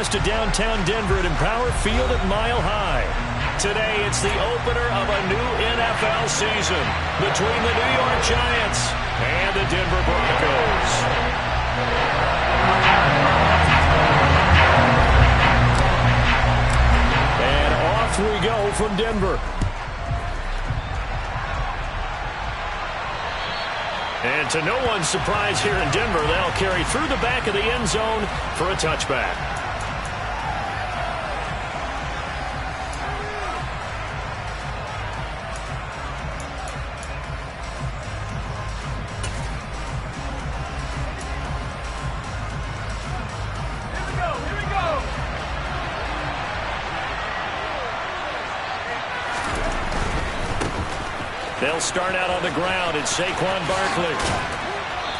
west of downtown Denver at Empower Field at Mile High. Today, it's the opener of a new NFL season between the New York Giants and the Denver Broncos. And off we go from Denver. And to no one's surprise here in Denver, they'll carry through the back of the end zone for a touchback. They'll start out on the ground. It's Saquon Barkley.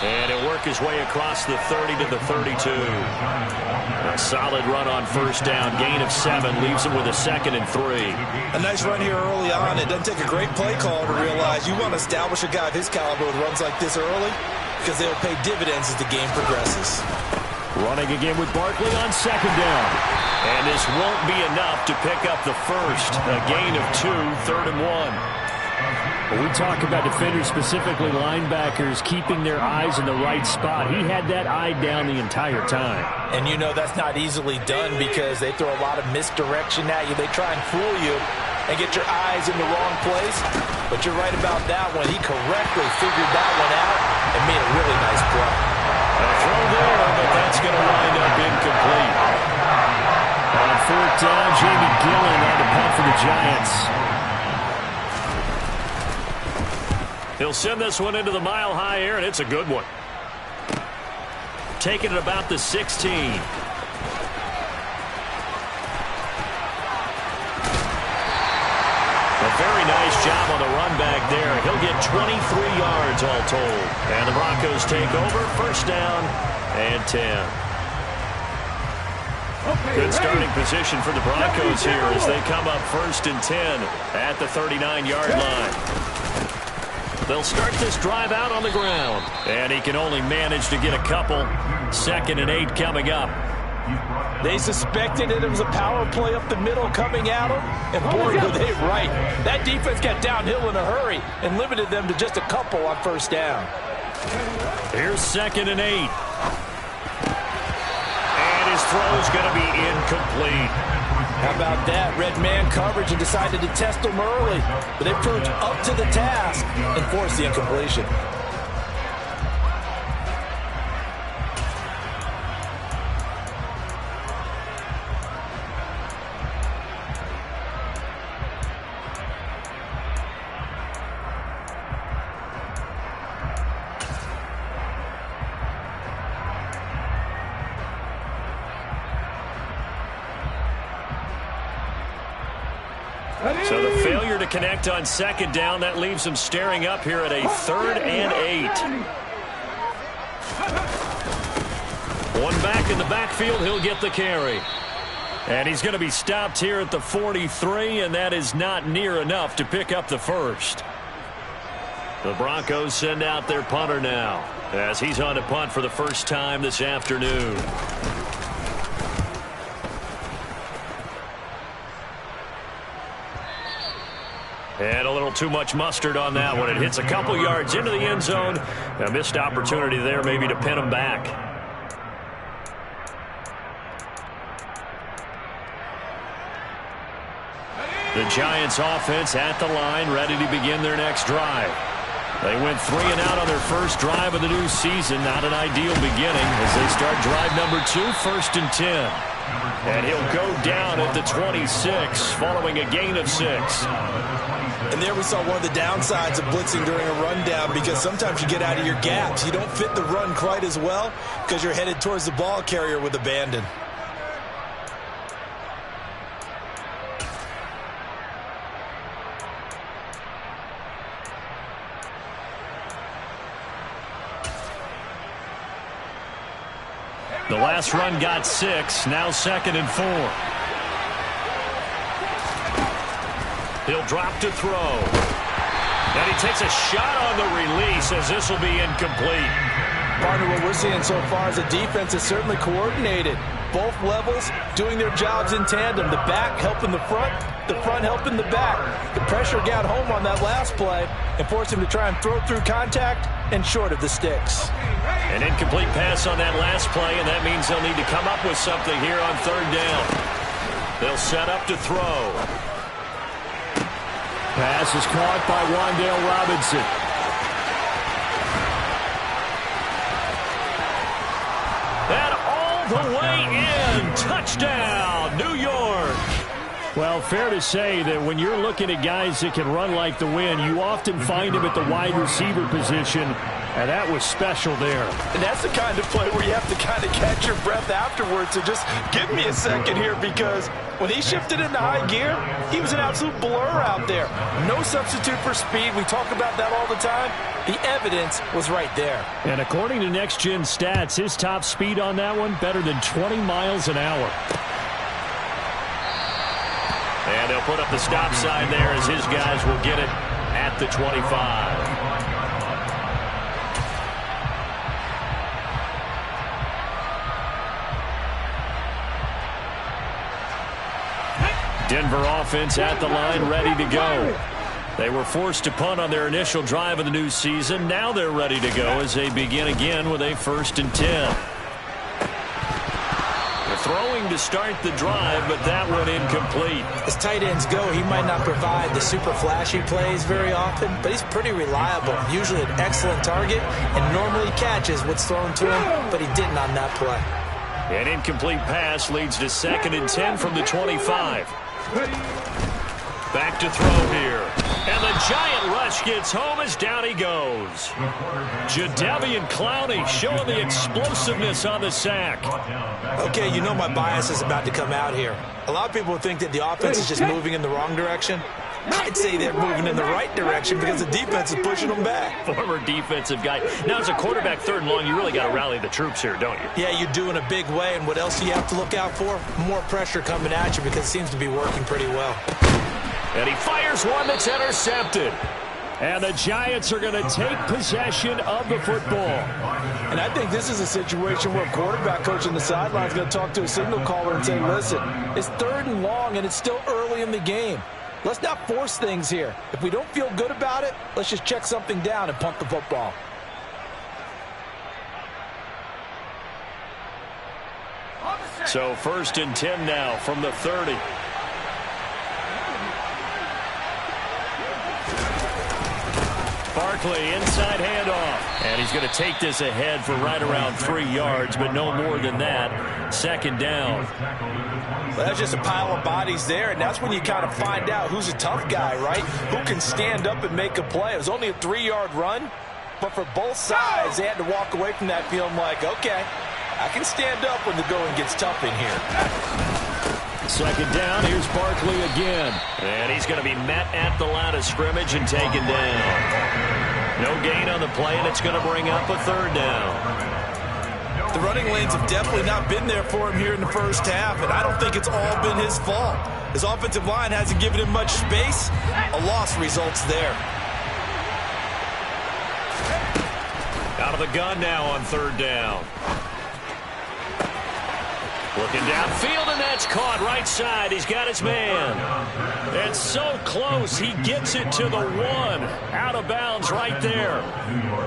And he'll work his way across the 30 to the 32. A solid run on first down. Gain of 7 leaves him with a 2nd and 3. A nice run here early on. It doesn't take a great play caller to realize you want to establish a guy of his caliber with runs like this early because they'll pay dividends as the game progresses. Running again with Barkley on 2nd down. And this won't be enough to pick up the first. A gain of 2, 3rd and 1. When we talk about defenders, specifically linebackers, keeping their eyes in the right spot, he had that eye down the entire time. And you know that's not easily done because they throw a lot of misdirection at you. They try and fool you and get your eyes in the wrong place. But you're right about that one. He correctly figured that one out and made a really nice play. A throw there, but that's going to wind up incomplete. On 4th down, Jamie Gillen on the punt for the Giants. He'll send this one into the mile-high air, and it's a good one. Taking it about the 16. A very nice job on the run back there. He'll get 23 yards all told. And the Broncos take over, 1st down and 10. Good starting position for the Broncos here as they come up 1st and 10 at the 39-yard line. They'll start this drive out on the ground. And he can only manage to get a couple. 2nd and 8 coming up. They suspected it was a power play up the middle coming at them. And boy, were they right. That defense got downhill in a hurry and limited them to just a couple on 1st down. Here's 2nd and 8. And his throw's going to be incomplete. How about that? Red man coverage and decided to test them early. But they proved up to the task and forced the incompletion. So the failure to connect on 2nd down, that leaves him staring up here at a 3rd and 8. One back in the backfield, he'll get the carry. And he's going to be stopped here at the 43, and that is not near enough to pick up the first. The Broncos send out their punter now as he's on to punt for the first time this afternoon. And a little too much mustard on that one. It hits a couple yards into the end zone. A missed opportunity there maybe to pin him back. The Giants offense at the line, ready to begin their next drive. They went 3 and out on their first drive of the new season. Not an ideal beginning as they start drive number 2, 1st and 10. And he'll go down at the 26 following a gain of 6. And there we saw one of the downsides of blitzing during a rundown because sometimes you get out of your gaps. You don't fit the run quite as well because you're headed towards the ball carrier with abandon. The last run got 6, now 2nd and 4. He'll drop to throw. And he takes a shot on the release as this will be incomplete. Partner, what we're seeing so far is the defense is certainly coordinated. both levels doing their jobs in tandem. The back helping the front helping the back. The pressure got home on that last play and forced him to try and throw through contact and short of the sticks. An incomplete pass on that last play, and that means they'll need to come up with something here on third down. They'll set up to throw. Pass is caught by Wan'Dale Robinson. And all the way in. Touchdown, New York. Well, fair to say that when you're looking at guys that can run like the wind, you often find them at the wide receiver position, and that was special there. And that's the kind of play where you have to kind of catch your breath afterwards. So just give me a second here, because when he shifted into high gear, he was an absolute blur out there. No substitute for speed. We talk about that all the time. The evidence was right there. And according to Next Gen Stats, his top speed on that one, better than 20 miles an hour. And they'll put up the stop sign there as his guys will get it at the 25. Denver offense at the line, ready to go. They were forced to punt on their initial drive of the new season. Now they're ready to go as they begin again with a 1st and 10. Throwing to start the drive, but that one incomplete. As tight ends go, he might not provide the super flashy plays very often, but he's pretty reliable. Usually an excellent target, and normally catches what's thrown to him, but he didn't on that play. An incomplete pass leads to 2nd and 10 from the 25. Back to throw here. And the giant rush gets home as down he goes. Jadeveon Clowney showing the explosiveness on the sack. Okay, you know my bias is about to come out here. A lot of people think that the offense is just moving in the wrong direction. I'd say they're moving in the right direction because the defense is pushing them back. Former defensive guy. Now, as a quarterback 3rd and long, you really got to rally the troops here, don't you? Yeah, you do in a big way. And what else do you have to look out for? More pressure coming at you, because it seems to be working pretty well. And he fires one that's intercepted. And the Giants are going to take possession of the football. And I think this is a situation where a quarterback coach on the sideline is going to talk to a signal caller and say, listen, it's 3rd and long and it's still early in the game. Let's not force things here. If we don't feel good about it, let's just check something down and punt the football. So 1st and 10 now from the 30. Barkley, inside handoff. And he's going to take this ahead for right around 3 yards, but no more than that. 2nd down. Well, that's just a pile of bodies there, and that's when you kind of find out who's a tough guy, right? Who can stand up and make a play. It was only a 3-yard run, but for both sides, they had to walk away from that feeling like, okay, I can stand up when the going gets tough in here. 2nd down, here's Barkley again. And he's going to be met at the line of scrimmage and taken down. No gain on the play, and it's going to bring up a 3rd down. The running lanes have definitely not been there for him here in the first half, and I don't think it's all been his fault. His offensive line hasn't given him much space. A loss results there. Out of the gun now on 3rd down. Looking downfield, and that's caught right side. He's got his man. It's so close. He gets it to the 1. Out of bounds right there.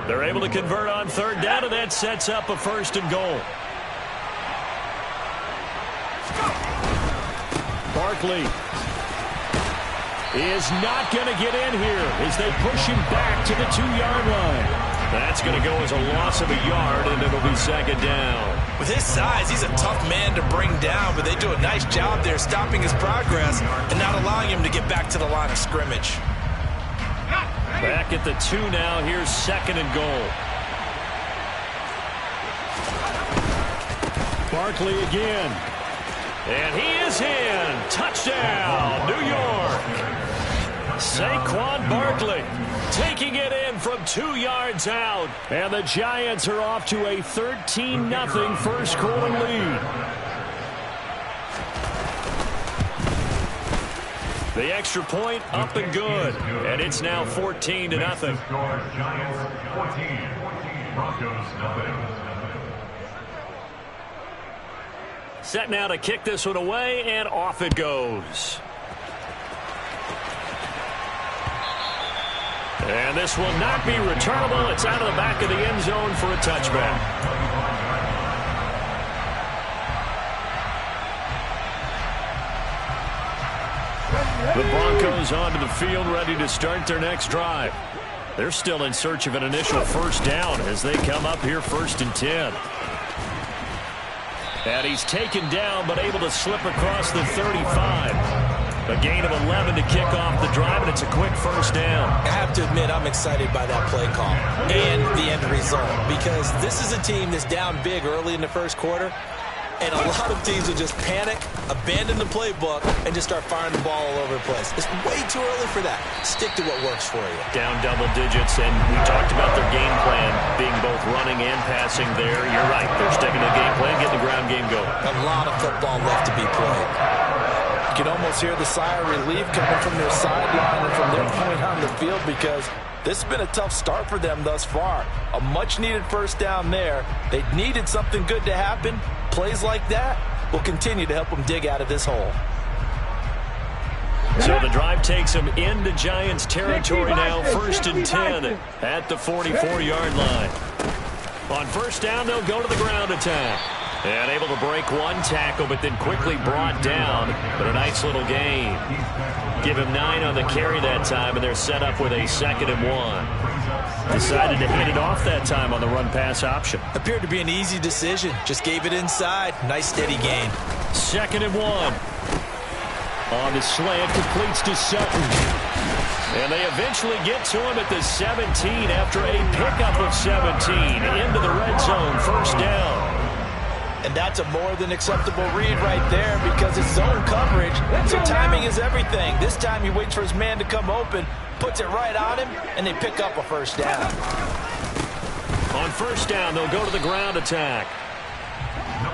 They're able to convert on 3rd down, and that sets up a 1st and goal. Barkley is not going to get in here as they push him back to the 2-yard line. That's going to go as a loss of a yard, and it'll be 2nd down. With his size, he's a tough man to bring down, but they do a nice job there stopping his progress and not allowing him to get back to the line of scrimmage. Back at the 2 now. Here's 2nd and goal. Barkley again. And he is in. Touchdown, New York. Saquon Barkley taking it in from 2 yards out. And the Giants are off to a 13-0 first quarter lead. The extra point up and good. And it's now 14-0. Giants 14, Broncos nothing. Set now to kick this one away, and off it goes. And this will not be returnable. It's out of the back of the end zone for a touchback. The Broncos onto the field, ready to start their next drive. They're still in search of an initial first down as they come up here 1st and 10. And he's taken down, but able to slip across the 35. A gain of 11 to kick off the drive, and it's a quick first down. I have to admit, I'm excited by that play call and the end result, because this is a team that's down big early in the first quarter, and a lot of teams will just panic, abandon the playbook, and just start firing the ball all over the place. It's way too early for that. Stick to what works for you. Down double digits, and we talked about their game plan being both running and passing there. You're right. They're sticking to the game plan, getting the ground game going. A lot of football left to be played. You can almost hear the sigh of relief coming from their sideline and from their point on the field, because this has been a tough start for them thus far. A much-needed first down there. They needed something good to happen. Plays like that will continue to help them dig out of this hole. So the drive takes them into Giants territory now, 1st and 10 at the 44-yard line. On first down, they'll go to the ground attack. And able to break one tackle, but then quickly brought down. But a nice little gain. Give him 9 on the carry that time, and they're set up with a 2nd and 1. Decided to hit it off that time on the run-pass option. Appeared to be an easy decision. Just gave it inside. Nice steady gain. 2nd and 1. On the slant, completes to Sutton. And they eventually get to him at the 17 after a pickup of 17 into the red zone, 1st down. And that's a more than acceptable read right there, because it's zone coverage, so timing is everything. This time he waits for his man to come open, puts it right on him, and they pick up a first down. On first down, they'll go to the ground attack.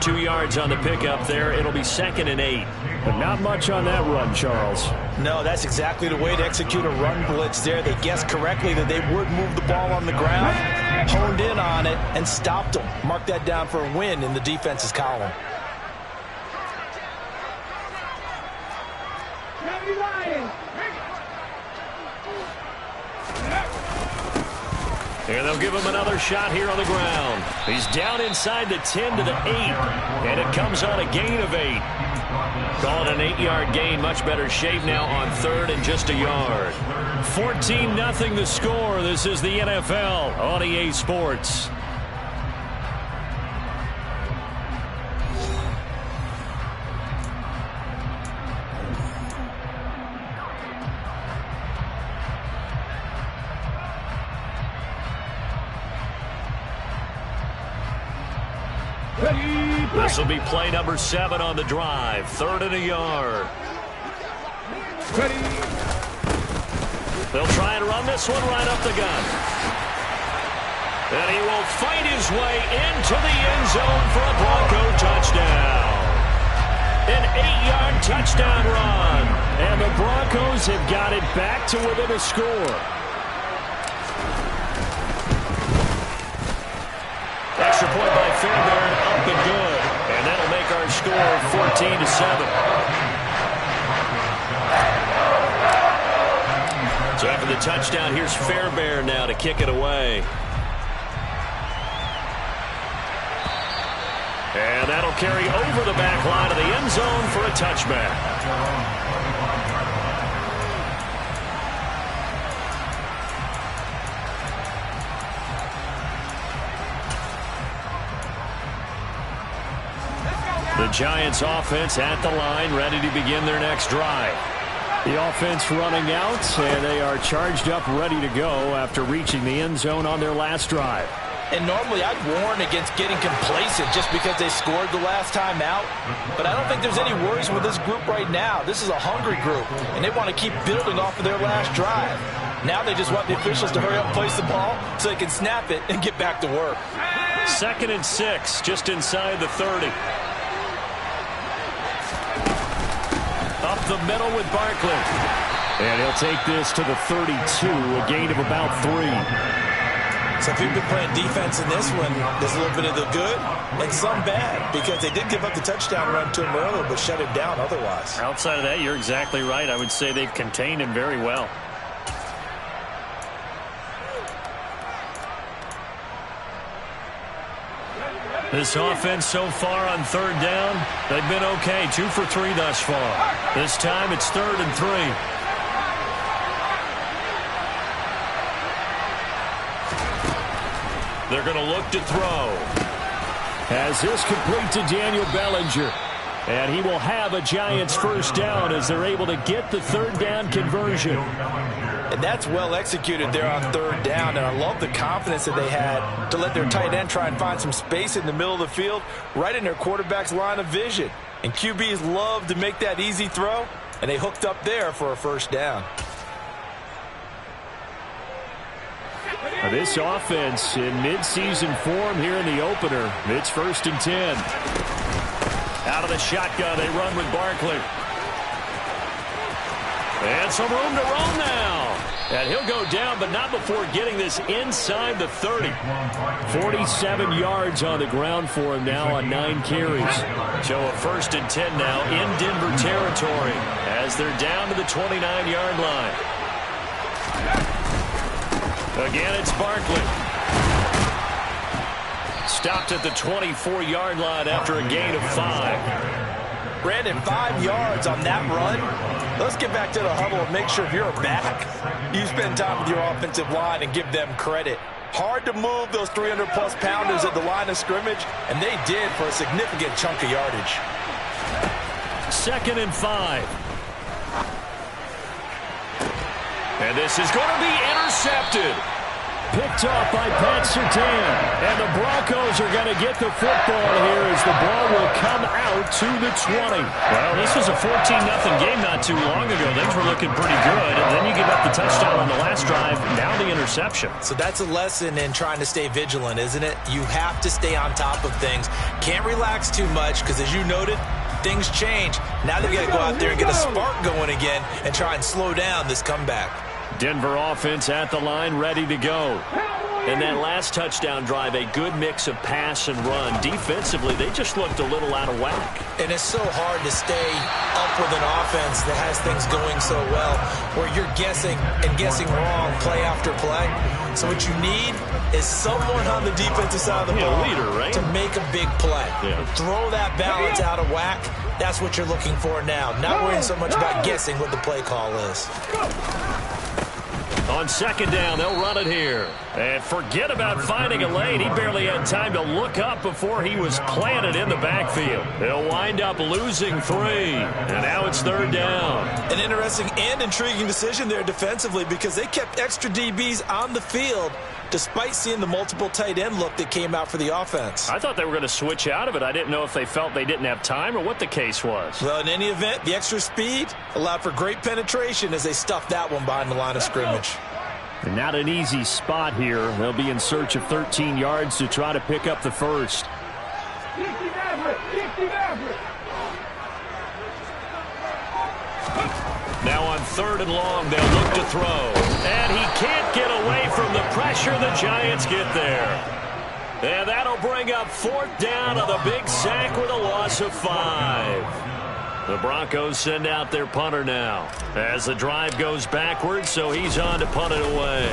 2 yards on the pickup there. It'll be 2nd and 8. But not much on that run, Charles. No, that's exactly the way to execute a run blitz there. They guessed correctly that they would move the ball on the ground, honed in on it, and stopped them. Mark that down for a win in the defense's column. And they'll give him another shot here on the ground. He's down inside the 10 to the 8. And it comes on a gain of 8. Call it an 8-yard gain. Much better shape now on 3rd and just a yard. 14-0 the score. This is the NFL on EA Sports. This will be play number 7 on the drive. 3rd and a yard. They'll try and run this one right up the gut. And he will fight his way into the end zone for a Bronco touchdown. An 8-yard touchdown run. And the Broncos have got it back to within a score. Extra point by Fairbairn, up and good. And that'll make our score 14-7. So after the touchdown, here's Fairbairn now to kick it away. And that'll carry over the back line of the end zone for a touchback. The Giants offense at the line, ready to begin their next drive. The offense running out, and they are charged up, ready to go after reaching the end zone on their last drive. And normally I'd warn against getting complacent just because they scored the last time out. But I don't think there's any worries with this group right now. This is a hungry group, and they want to keep building off of their last drive. Now they just want the officials to hurry up and place the ball so they can snap it and get back to work. 2nd and 6, just inside the 30. Up the middle with Barkley. And he'll take this to the 32, a gain of about 3. So if you've been playing defense in this one, there's a little bit of the good and some bad, because they did give up the touchdown run to him earlier, but shut him down otherwise. Outside of that, you're exactly right. I would say they've contained him very well. This offense so far on third down, they've been okay. 2 for 3 thus far. This time it's 3rd and 3. They're going to look to throw. As this complete to Daniel Bellinger. And he will have a Giants first down as they're able to get the 3rd down conversion. And that's well executed there on 3rd down. And I love the confidence that they had to let their tight end try and find some space in the middle of the field, right in their quarterback's line of vision. And QBs love to make that easy throw, and they hooked up there for a first down. This offense in midseason form here in the opener. It's 1st and 10. Out of the shotgun, they run with Barkley. And some room to roam now. And he'll go down, but not before getting this inside the 30. 47 yards on the ground for him now on 9 carries. So a 1st and 10 now in Denver territory as they're down to the 29-yard line. Again, it's Barkley. Stopped at the 24-yard line after a gain of 5. Brandon, 5 yards on that run. Let's get back to the huddle and make sure if you're a back, you spend time with your offensive line and give them credit. Hard to move those 300-plus pounders at the line of scrimmage, and they did for a significant chunk of yardage. 2nd and 5. And this is going to be intercepted. Picked off by Pat Surtain. And the Broncos are going to get the football here as the ball will come out to the 20. Well, this was a 14-0 game not too long ago. Things were looking pretty good. And then you give up the touchdown on the last drive. Now the interception. So that's a lesson in trying to stay vigilant, isn't it? You have to stay on top of things. Can't relax too much because, as you noted, things change. Now they've got to go out there and get a spark going again and try and slow down this comeback. Denver offense at the line, ready to go. And that last touchdown drive, a good mix of pass and run. Defensively, they just looked a little out of whack. And it's so hard to stay up with an offense that has things going so well, where you're guessing and guessing wrong play after play. So what you need is someone on the defensive side of the ball leader, right? to make a big play. Yeah. Throw that balance out of whack. That's what you're looking for now. Not worrying so much about guessing what the play call is. On 2nd down, they'll run it here. And forget about finding a lane. He barely had time to look up before he was planted in the backfield. They'll wind up losing 3. And now it's 3rd down. An interesting and intriguing decision there defensively, because they kept extra DBs on the field despite seeing the multiple tight end look that came out for the offense. I thought they were going to switch out of it. I didn't know if they felt they didn't have time or what the case was. Well, in any event, the extra speed allowed for great penetration as they stuffed that one behind the line of scrimmage. And not an easy spot here. They'll be in search of 13 yards to try to pick up the first. Now on 3rd and long, they'll look to throw. And he can't get away from the pressure. The Giants get there. And that'll bring up 4th down on the big sack with a loss of 5. The Broncos send out their punter now as the drive goes backwards, so he's on to punt it away.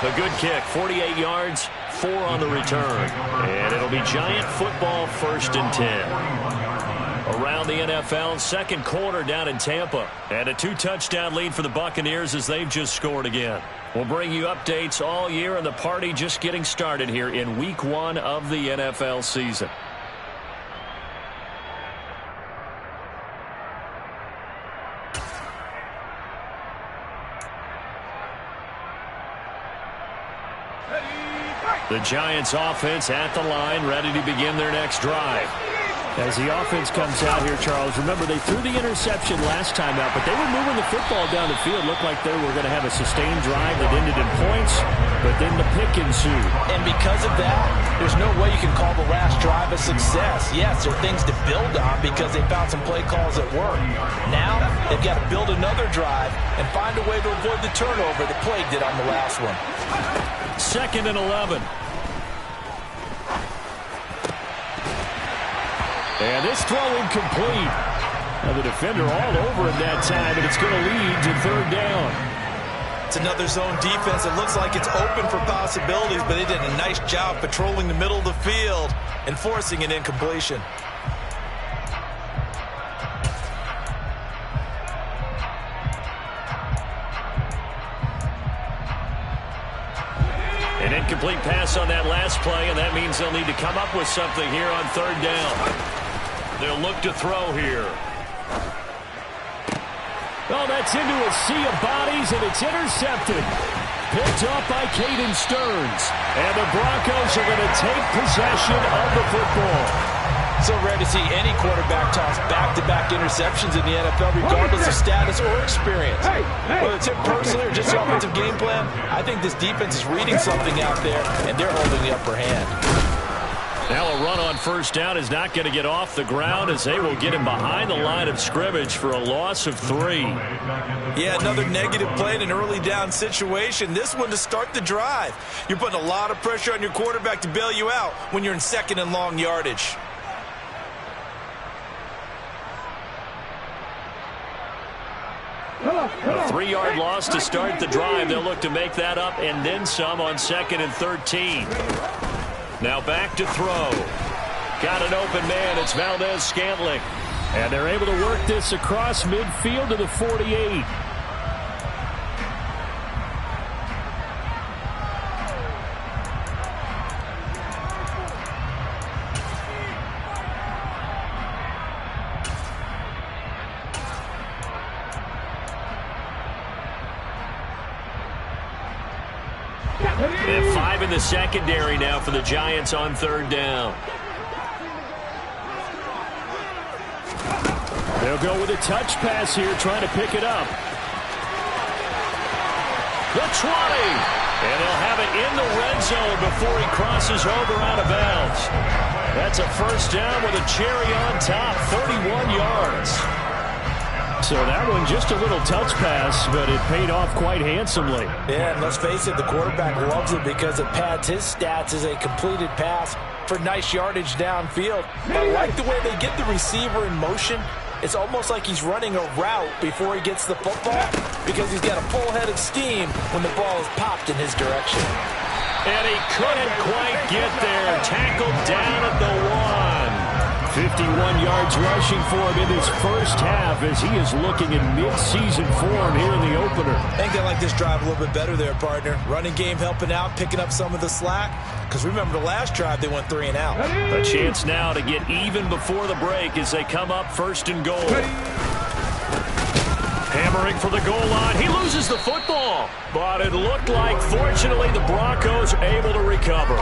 A good kick, 48 yards, 4 on the return. And it'll be Giant football, 1st and 10. Around the NFL, 2nd quarter down in Tampa. And a 2-touchdown lead for the Buccaneers as they've just scored again. We'll bring you updates all year, and the party just getting started here in Week 1 of the NFL season. The Giants offense at the line, ready to begin their next drive. As the offense comes out here, Charles, remember they threw the interception last time out, but they were moving the football down the field. Looked like they were going to have a sustained drive that ended in points, but then the pick ensued. And because of that, there's no way you can call the last drive a success. Yes, there are things to build on because they found some play calls that work. Now, they've got to build another drive and find a way to avoid the turnover that plagued it on the last one. 2nd and 11. And this throw incomplete. Now the defender all over him that time, and it's going to lead to 3rd down. It's another zone defense. It looks like it's open for possibilities, but they did a nice job patrolling the middle of the field and forcing an incompletion. An incomplete pass on that last play, and that means they'll need to come up with something here on 3rd down. They'll look to throw here. Oh, that's into a sea of bodies, and it's intercepted. Picked up by Caden Stearns. And the Broncos are going to take possession of the football. So rare to see any quarterback toss back-to-back interceptions in the NFL, regardless of status or experience. Whether it's him personally or just the offensive game plan, I think this defense is reading something out there, and they're holding the upper hand. Now a run on 1st down is not going to get off the ground as they will get him behind the line of scrimmage for a loss of 3. Yeah, another negative play in an early down situation. This one to start the drive. You're putting a lot of pressure on your quarterback to bail you out when you're in 2nd and long yardage. A 3-yard loss to start the drive. They'll look to make that up and then some on 2nd and 13. Now back to throw. Got an open man. It's Valdez-Scantling. And they're able to work this across midfield to the 48. And 5 in the secondary now for the Giants on 3rd down. They'll go with a touch pass here, trying to pick it up. The 20. And they'll have it in the red zone before he crosses over out of bounds. That's a 1st down with a cherry on top, 31 yards. So that one just a little touch pass, but it paid off quite handsomely. Yeah, and let's face it, the quarterback loves it because it pads his stats as a completed pass for nice yardage downfield. I like the way they get the receiver in motion. It's almost like he's running a route before he gets the football because he's got a full head of steam when the ball is popped in his direction. And he couldn't quite get there. Tackled down at the 1. 51 yards rushing for him in his 1st half as he is looking in mid-season form here in the opener. I think they like this drive a little bit better there, partner. Running game helping out, picking up some of the slack. Because remember the last drive, they went 3 and out. A chance now to get even before the break as they come up 1st and goal. Hammering for the goal line. He loses the football. But it looked like, fortunately, the Broncos are able to recover.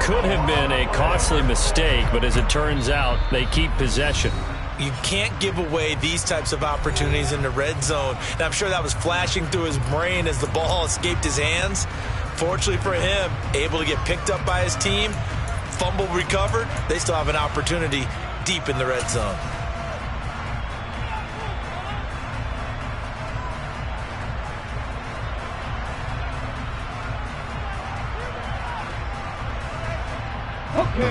Could have been a costly mistake, but as it turns out, they keep possession. You can't give away these types of opportunities in the red zone. And I'm sure that was flashing through his brain as the ball escaped his hands. Fortunately for him, able to get picked up by his team, fumble recovered. They still have an opportunity deep in the red zone.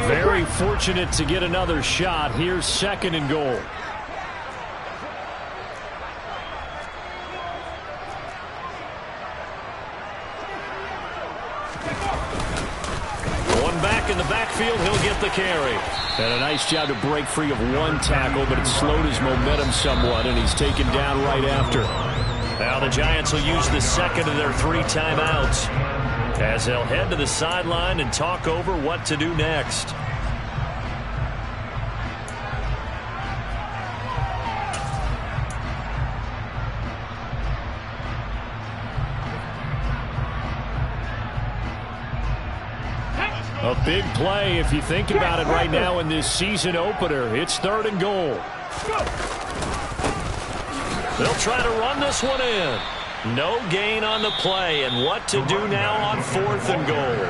Very fortunate to get another shot. Here's 2nd and goal. One back in the backfield, he'll get the carry. And a nice job to break free of one tackle, but it slowed his momentum somewhat, and he's taken down right after. Now the Giants will use the 2nd of their 3 timeouts as they'll head to the sideline and talk over what to do next. A big play if you think about it right now in this season opener. It's 3rd and goal. They'll try to run this one in. No gain on the play, and what to do now on 4th and goal.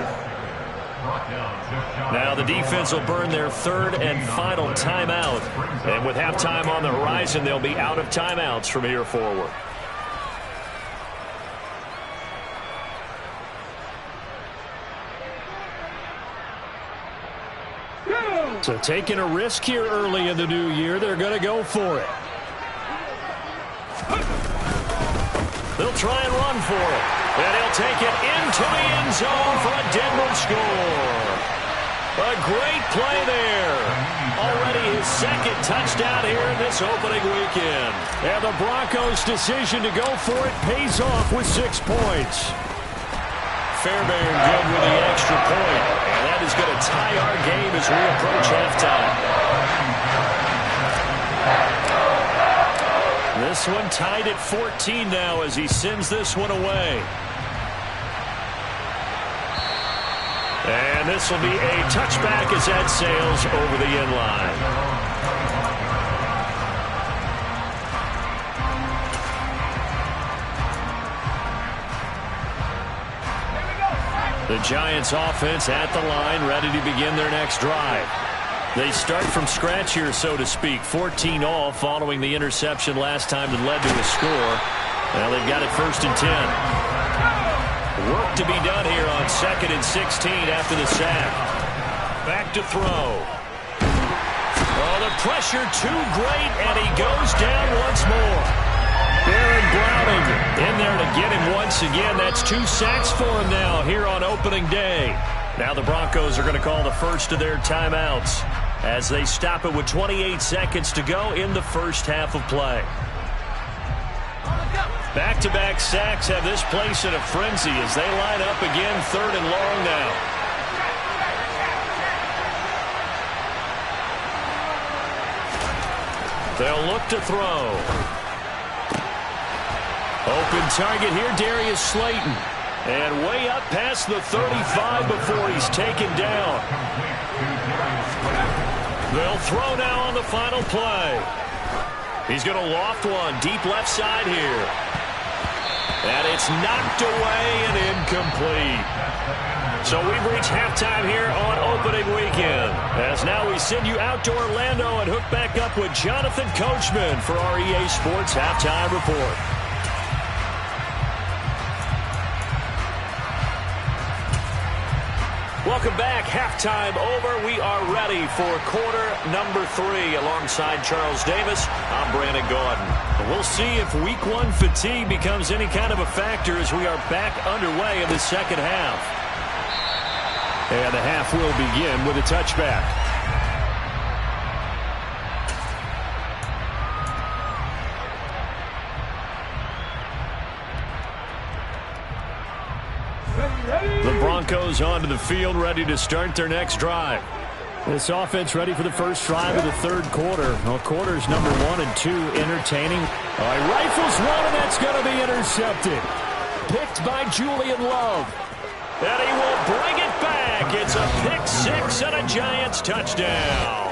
Now the defense will burn their 3rd and final timeout. And with halftime on the horizon, they'll be out of timeouts from here forward. So taking a risk here early in the new year, they're going to go for it. They'll try and run for it. And he'll take it into the end zone for a Denver score. A great play there. Already his 2nd touchdown here in this opening weekend. And the Broncos' decision to go for it pays off with 6 points. Fairbairn good with the extra point. And that is going to tie our game as we approach halftime. This one tied at 14 now as he sends this one away. And this will be a touchback as that sails over the end line. The Giants offense at the line, ready to begin their next drive. They start from scratch here, so to speak. 14 all following the interception last time that led to a score. Now they've got it 1st and 10. Work to be done here on 2nd and 16 after the sack. Back to throw. Oh, the pressure too great, and he goes down once more. Baron Browning in there to get him once again. That's 2 sacks for him now here on opening day. Now the Broncos are going to call the first of their timeouts as they stop it with 28 seconds to go in the first half of play. Back-to-back sacks have this place in a frenzy as they line up again 3rd and long now. They'll look to throw. Open target here, Darius Slayton. And way up past the 35 before he's taken down. They'll throw now on the final play. He's going to loft one deep left side here. And it's knocked away and incomplete. So we've reached halftime here on opening weekend. As now we send you out to Orlando and hook back up with Jonathan Coachman for our EA Sports Halftime Report. Welcome back. Halftime over. We are ready for quarter number 3 alongside Charles Davis. I'm Brandon Gaudin. We'll see if week 1 fatigue becomes any kind of a factor as we are back underway in the second half. And the half will begin with a touchback. The Broncos onto the field, ready to start their next drive. This offense ready for the first drive of the 3rd quarter. Well, quarters number 1 and 2 entertaining. He rifles one, and that's going to be intercepted. Picked by Julian Love. And he will bring it back. It's a pick 6 and a Giants touchdown.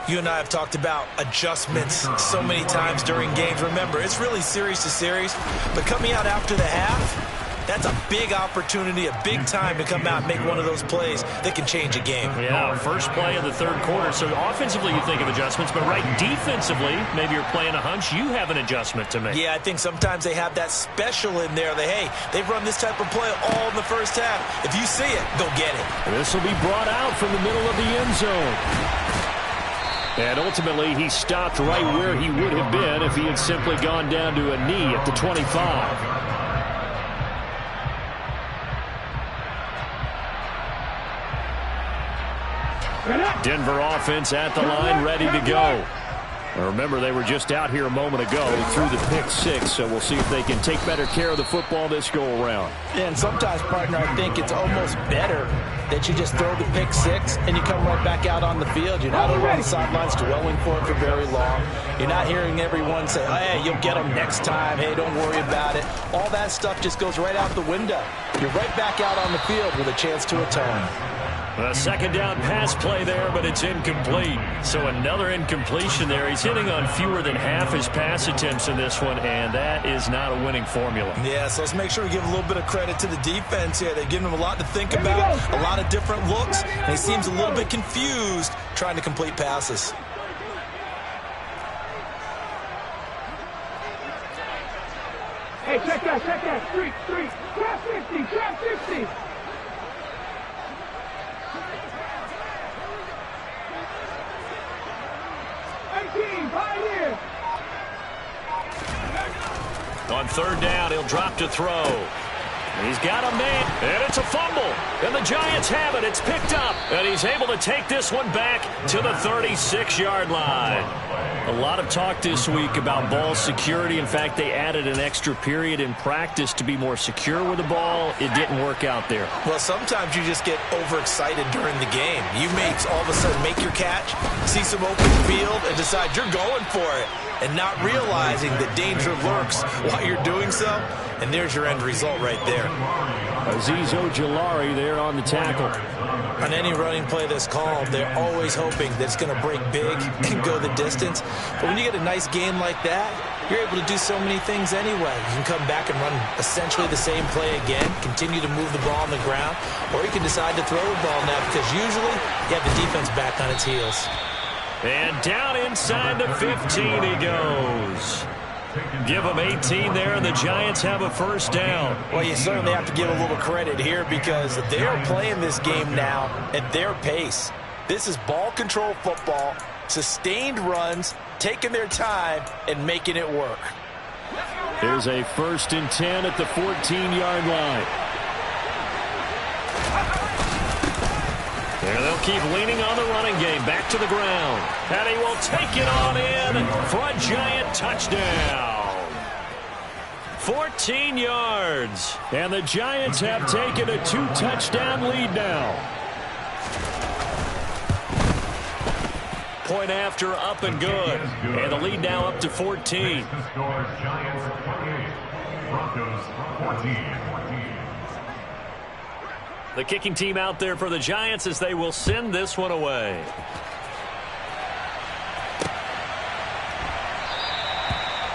You and I have talked about adjustments so many times during games. Remember, it's really series to series. But coming out after the half, that's a big opportunity, a big time to come out and make one of those plays that can change a game. Yeah, first play of the 3rd quarter. So offensively, you think of adjustments. But right defensively, maybe you're playing a hunch. You have an adjustment to make. Yeah, I think sometimes they have that special in there that, hey, they've run this type of play all in the first half. If you see it, go get it. This will be brought out from the middle of the end zone. And ultimately, he stopped right where he would have been if he had simply gone down to a knee at the 25. Denver offense at the line, ready to go. Remember, they were just out here a moment ago through the pick six, so we'll see if they can take better care of the football this go-around. Yeah, and sometimes, partner, I think it's almost better that you just throw the pick six and you come right back out on the field. You're not over on the sidelines dwelling for it for very long. You're not hearing everyone say, oh, hey, you'll get them next time. Hey, don't worry about it. All that stuff just goes right out the window. You're right back out on the field with a chance to atone. A second down pass play there, but it's incomplete. So another incompletion there. He's hitting on fewer than half his pass attempts in this one, and that is not a winning formula. Yeah, so let's make sure we give a little bit of credit to the defense here. They've given him a lot to think about, a lot of different looks, and he seems a little bit confused trying to complete passes. Hey, check that. Street. Trap 50. 18, Pioneer. On third down, he'll drop to throw. He's got a man, and it's a fumble. And the Giants have it. It's picked up, and he's able to take this one back to the 36-yard line. A lot of talk this week about ball security. In fact, they added an extra period in practice to be more secure with the ball. It didn't work out there. Well, sometimes you just get overexcited during the game. You may all of a sudden make your catch, see some open field, and decide you're going for it, and not realizing that danger lurks while you're doing so. And there's your end result right there. Azeez Ojulari there on the tackle. On any running play that's called, they're always hoping that it's going to break big and go the distance. But when you get a nice game like that, you're able to do so many things anyway. You can come back and run essentially the same play again, continue to move the ball on the ground, or you can decide to throw the ball now because usually you have the defense back on its heels. And down inside the 15 he goes. Give them 18 there, and the Giants have a first down. Well, you certainly have to give a little credit here because they're playing this game now at their pace. This is ball control football, sustained runs, taking their time, and making it work. There's a 1st and 10 at the 14-yard line. And they'll keep leaning on the running game. Back to the ground. And he will take it on in for a Giant touchdown. 14 yards. And the Giants have taken a 2-touchdown lead now. Point after, up and good. And the lead now up to 14. Giants 28, Broncos 14. The kicking team out there for the Giants as they will send this one away.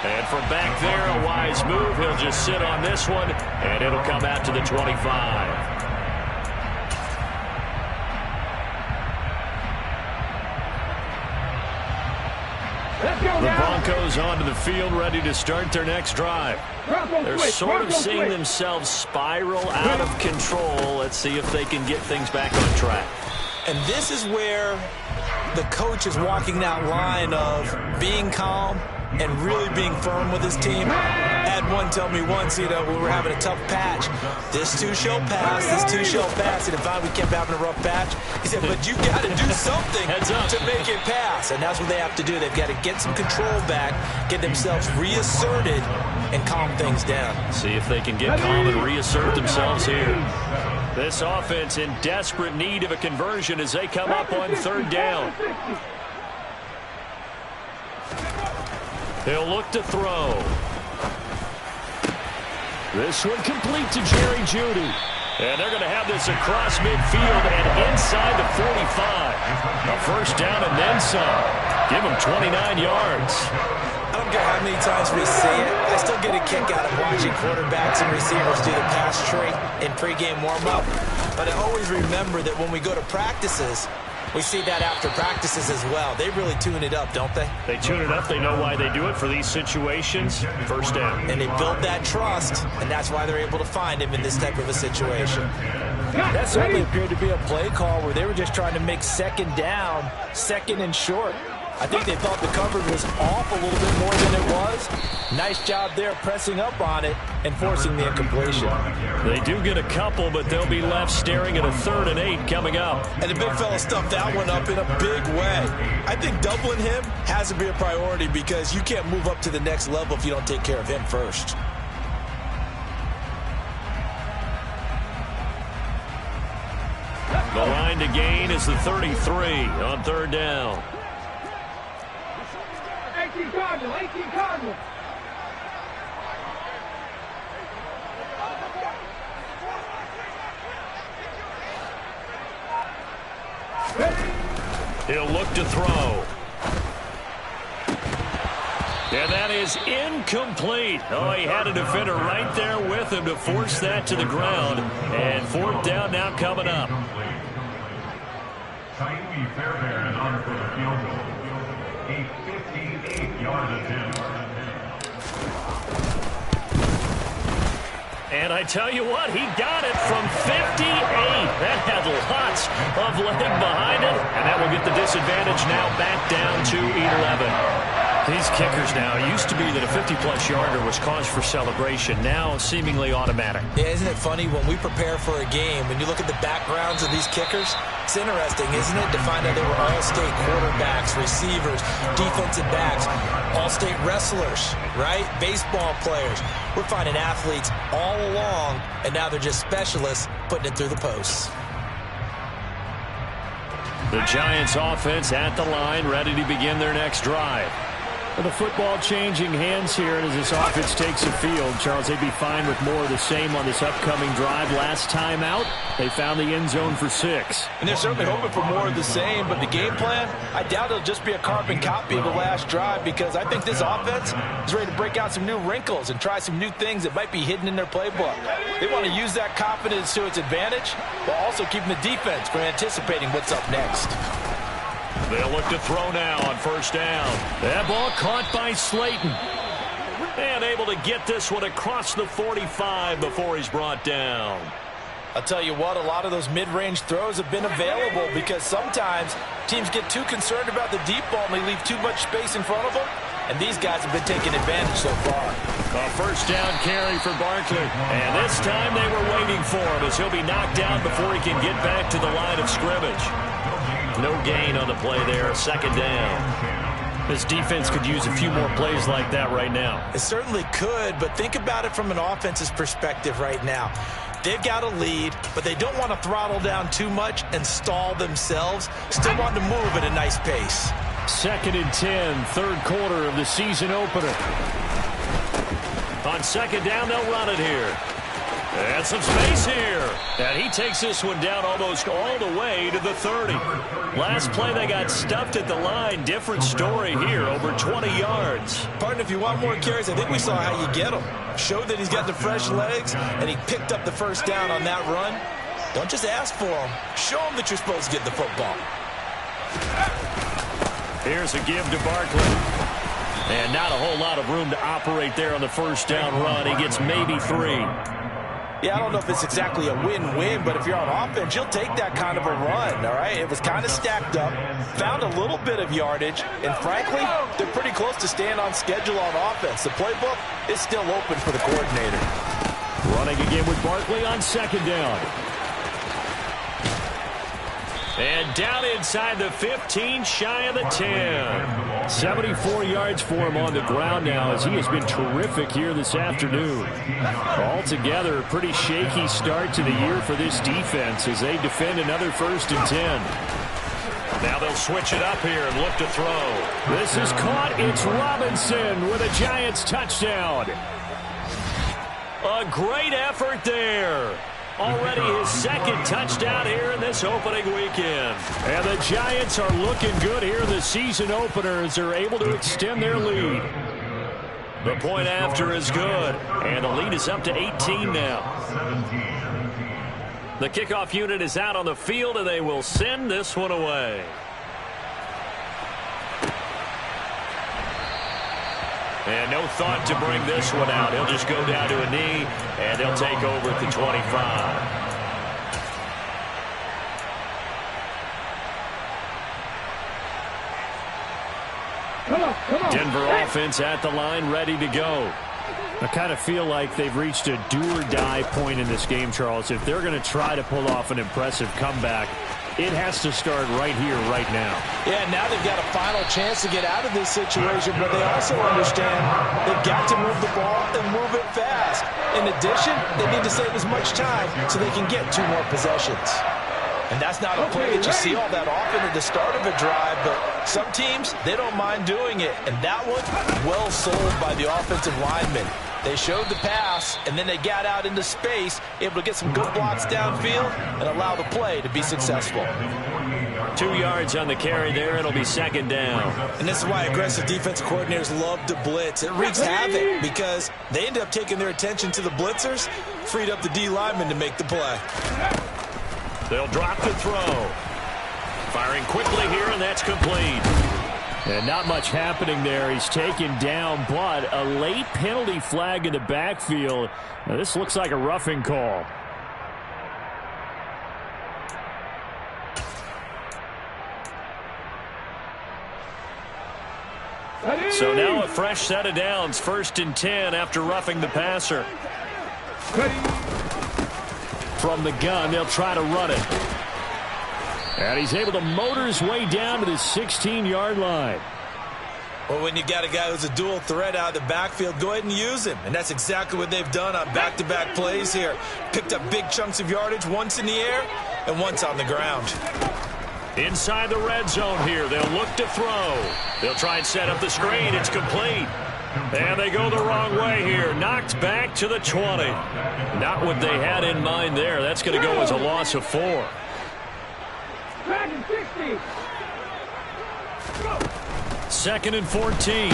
And from back there, a wise move. He'll just sit on this one, and it'll come out to the 25. The Broncos onto the field, ready to start their next drive. They're sort of seeing themselves spiral out of control. Let's see if they can get things back on track. And this is where the coach is walking that line of being calm and really being firm with his team. Had one tell me once, we were having a tough patch. This too shall pass, this too shall pass. And if we kept having a rough patch, he said, but you got to do something to make it pass. And that's what they have to do. They've got to get some control back, get themselves reasserted, and calm things down. See if they can get calm and reassert themselves here. This offense in desperate need of a conversion as they come up on third down. They'll look to throw. This one complete to Jerry Jeudy. And they're going to have this across midfield and inside the 45. A first down and then some. Give them 29 yards. I don't care how many times we see it. I still get a kick out of watching quarterbacks and receivers do the pass tree in pregame warm-up. But I always remember that when we go to practices, we see that after practices as well. They really tune it up, don't they? They tune it up. They know why they do it for these situations. First down. And they build that trust, and that's why they're able to find him in this type of a situation. That certainly appeared to be a play call where they were just trying to make second down, second and short. I think they thought the coverage was off a little bit more than it was. Nice job there pressing up on it and forcing the incompletion. They do get a couple, but they'll be left staring at a 3rd and 8 coming up. And the big fella stuffed that one up in a big way. I think doubling him has to be a priority because you can't move up to the next level if you don't take care of him first. The line to gain is the 33 on 3rd down. 18 Cardinal, 18 Cardinal. He'll look to throw. And that is incomplete. Oh, he had a defender right there with him to force that to the ground. And 4th down now coming up. Tiny Fairbairn is on for the field goal. A 58-yard attempt. And I tell you what, he got it from 58. That had lots of leg behind it. And that will get the disadvantage now back down to 11. These kickers now, it used to be that a 50-plus yarder was cause for celebration. Now seemingly automatic. Yeah, isn't it funny when we prepare for a game, when you look at the backgrounds of these kickers, it's interesting, isn't it, to find out they were all-state quarterbacks, receivers, defensive backs, all-state wrestlers, right? Baseball players. We're finding athletes all along, and now they're just specialists putting it through the posts. The Giants offense at the line, ready to begin their next drive. With the football changing hands here, and as this offense takes the field, Charles, they'd be fine with more of the same on this upcoming drive. Last time out, they found the end zone for 6. And they're certainly hoping for more of the same, but the game plan, I doubt it'll just be a carbon copy of the last drive because I think this offense is ready to break out some new wrinkles and try some new things that might be hidden in their playbook. They want to use that confidence to its advantage, while also keeping the defense from anticipating what's up next. They'll look to throw now on 1st down. That ball caught by Slayton. And able to get this one across the 45 before he's brought down. I'll tell you what, a lot of those mid-range throws have been available because sometimes teams get too concerned about the deep ball and they leave too much space in front of them. And these guys have been taking advantage so far. A 1st down carry for Barkley. And this time they were waiting for him as he'll be knocked down before he can get back to the line of scrimmage. No gain on the play there, 2nd down. This defense could use a few more plays like that right now. It certainly could, but think about it from an offense's perspective right now. They've got a lead, but they don't want to throttle down too much and stall themselves. Still want to move at a nice pace. 2nd and 10, 3rd quarter of the season opener. On 2nd down, they'll run it here. And some space here. And he takes this one down almost all the way to the 30. Last play, they got stuffed at the line. Different story here, over 20 yards. Partner, if you want more carries, I think we saw how you get them. Showed that he's got the fresh legs, and he picked up the 1st down on that run. Don't just ask for them. Show them that you're supposed to get the football. Here's a give to Barkley. And not a whole lot of room to operate there on the 1st down run. He gets maybe 3. Yeah, I don't know if it's exactly a win-win, but if you're on offense, you'll take that kind of a run, all right? It was kind of stacked up, found a little bit of yardage, and frankly, they're pretty close to staying on schedule on offense. The playbook is still open for the coordinator. Running again with Barkley on 2nd down. And down inside the 15, shy of the 10. 74 yards for him on the ground now as he has been terrific here this afternoon. Altogether, a pretty shaky start to the year for this defense as they defend another 1st and 10. Now they'll switch it up here and look to throw. This is caught. It's Robinson with a Giants touchdown. A great effort there. Already his 2nd touchdown here in this opening weekend. And the Giants are looking good here in the season opener as they're able to extend their lead. The point after is good. And the lead is up to 18 now. The kickoff unit is out on the field, and they will send this one away. And no thought to bring this one out. He'll just go down to a knee, and they'll take over at the 25. Denver offense at the line, ready to go. I kind of feel like they've reached a do-or-die point in this game, Charles. If they're going to try to pull off an impressive comeback, it has to start right here, right now. Yeah, now they've got a final chance to get out of this situation, but they also understand they've got to move the ball and move it fast. In addition, they need to save as much time so they can get 2 more possessions. And that's not a play that you see all that often at the start of a drive, but some teams, they don't mind doing it. And that one, well sold by the offensive lineman. They showed the pass, and then they got out into space, able to get some good blocks downfield and allow the play to be successful. 2 yards on the carry there. It'll be second down. And this is why aggressive defensive coordinators love to blitz. It wreaks havoc because they end up taking their attention to the blitzers, freed up the D lineman to make the play. They'll drop the throw. Firing quickly here, and that's complete. And not much happening there. He's taken down, but a late penalty flag in the backfield. Now, this looks like a roughing call. So now a fresh set of downs. 1st and 10 after roughing the passer. From the gun, they'll try to run it. And he's able to motor his way down to the 16-yard line. Well, when you got a guy who's a dual threat out of the backfield, go ahead and use him. And that's exactly what they've done on back-to-back plays here. Picked up big chunks of yardage, once in the air and once on the ground. Inside the red zone here, they'll look to throw. They'll try and set up the screen. It's complete. And they go the wrong way here. Knocked back to the 20. Not what they had in mind there. That's going to go as a loss of 4. 2nd and 14.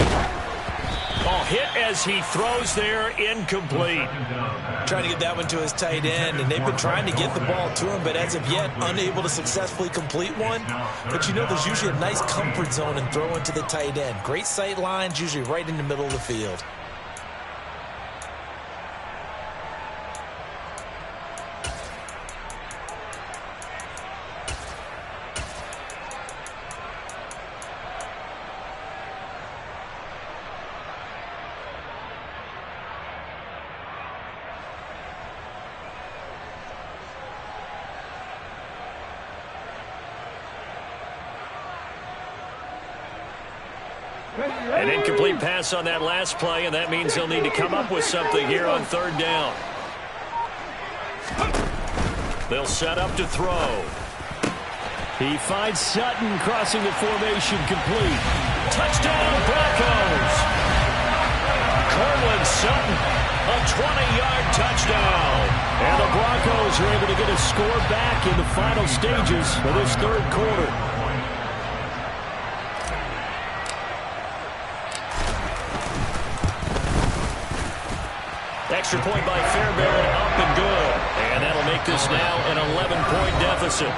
Oh, hit as he throws there, incomplete. Trying to get that one to his tight end, and they've been trying to get the ball to him, but as of yet, unable to successfully complete one. But you know there's usually a nice comfort zone in throwing to the tight end. Great sight lines, usually right in the middle of the field. An incomplete pass on that last play, and that means they'll need to come up with something here on 3rd down. They'll set up to throw. He finds Sutton crossing the formation, complete. Touchdown, Broncos! Cortland Sutton, a 20-yard touchdown. And the Broncos are able to get a score back in the final stages of this 3rd quarter. Extra point by Fairbairn, up and good. And that'll make this now an 11-point deficit.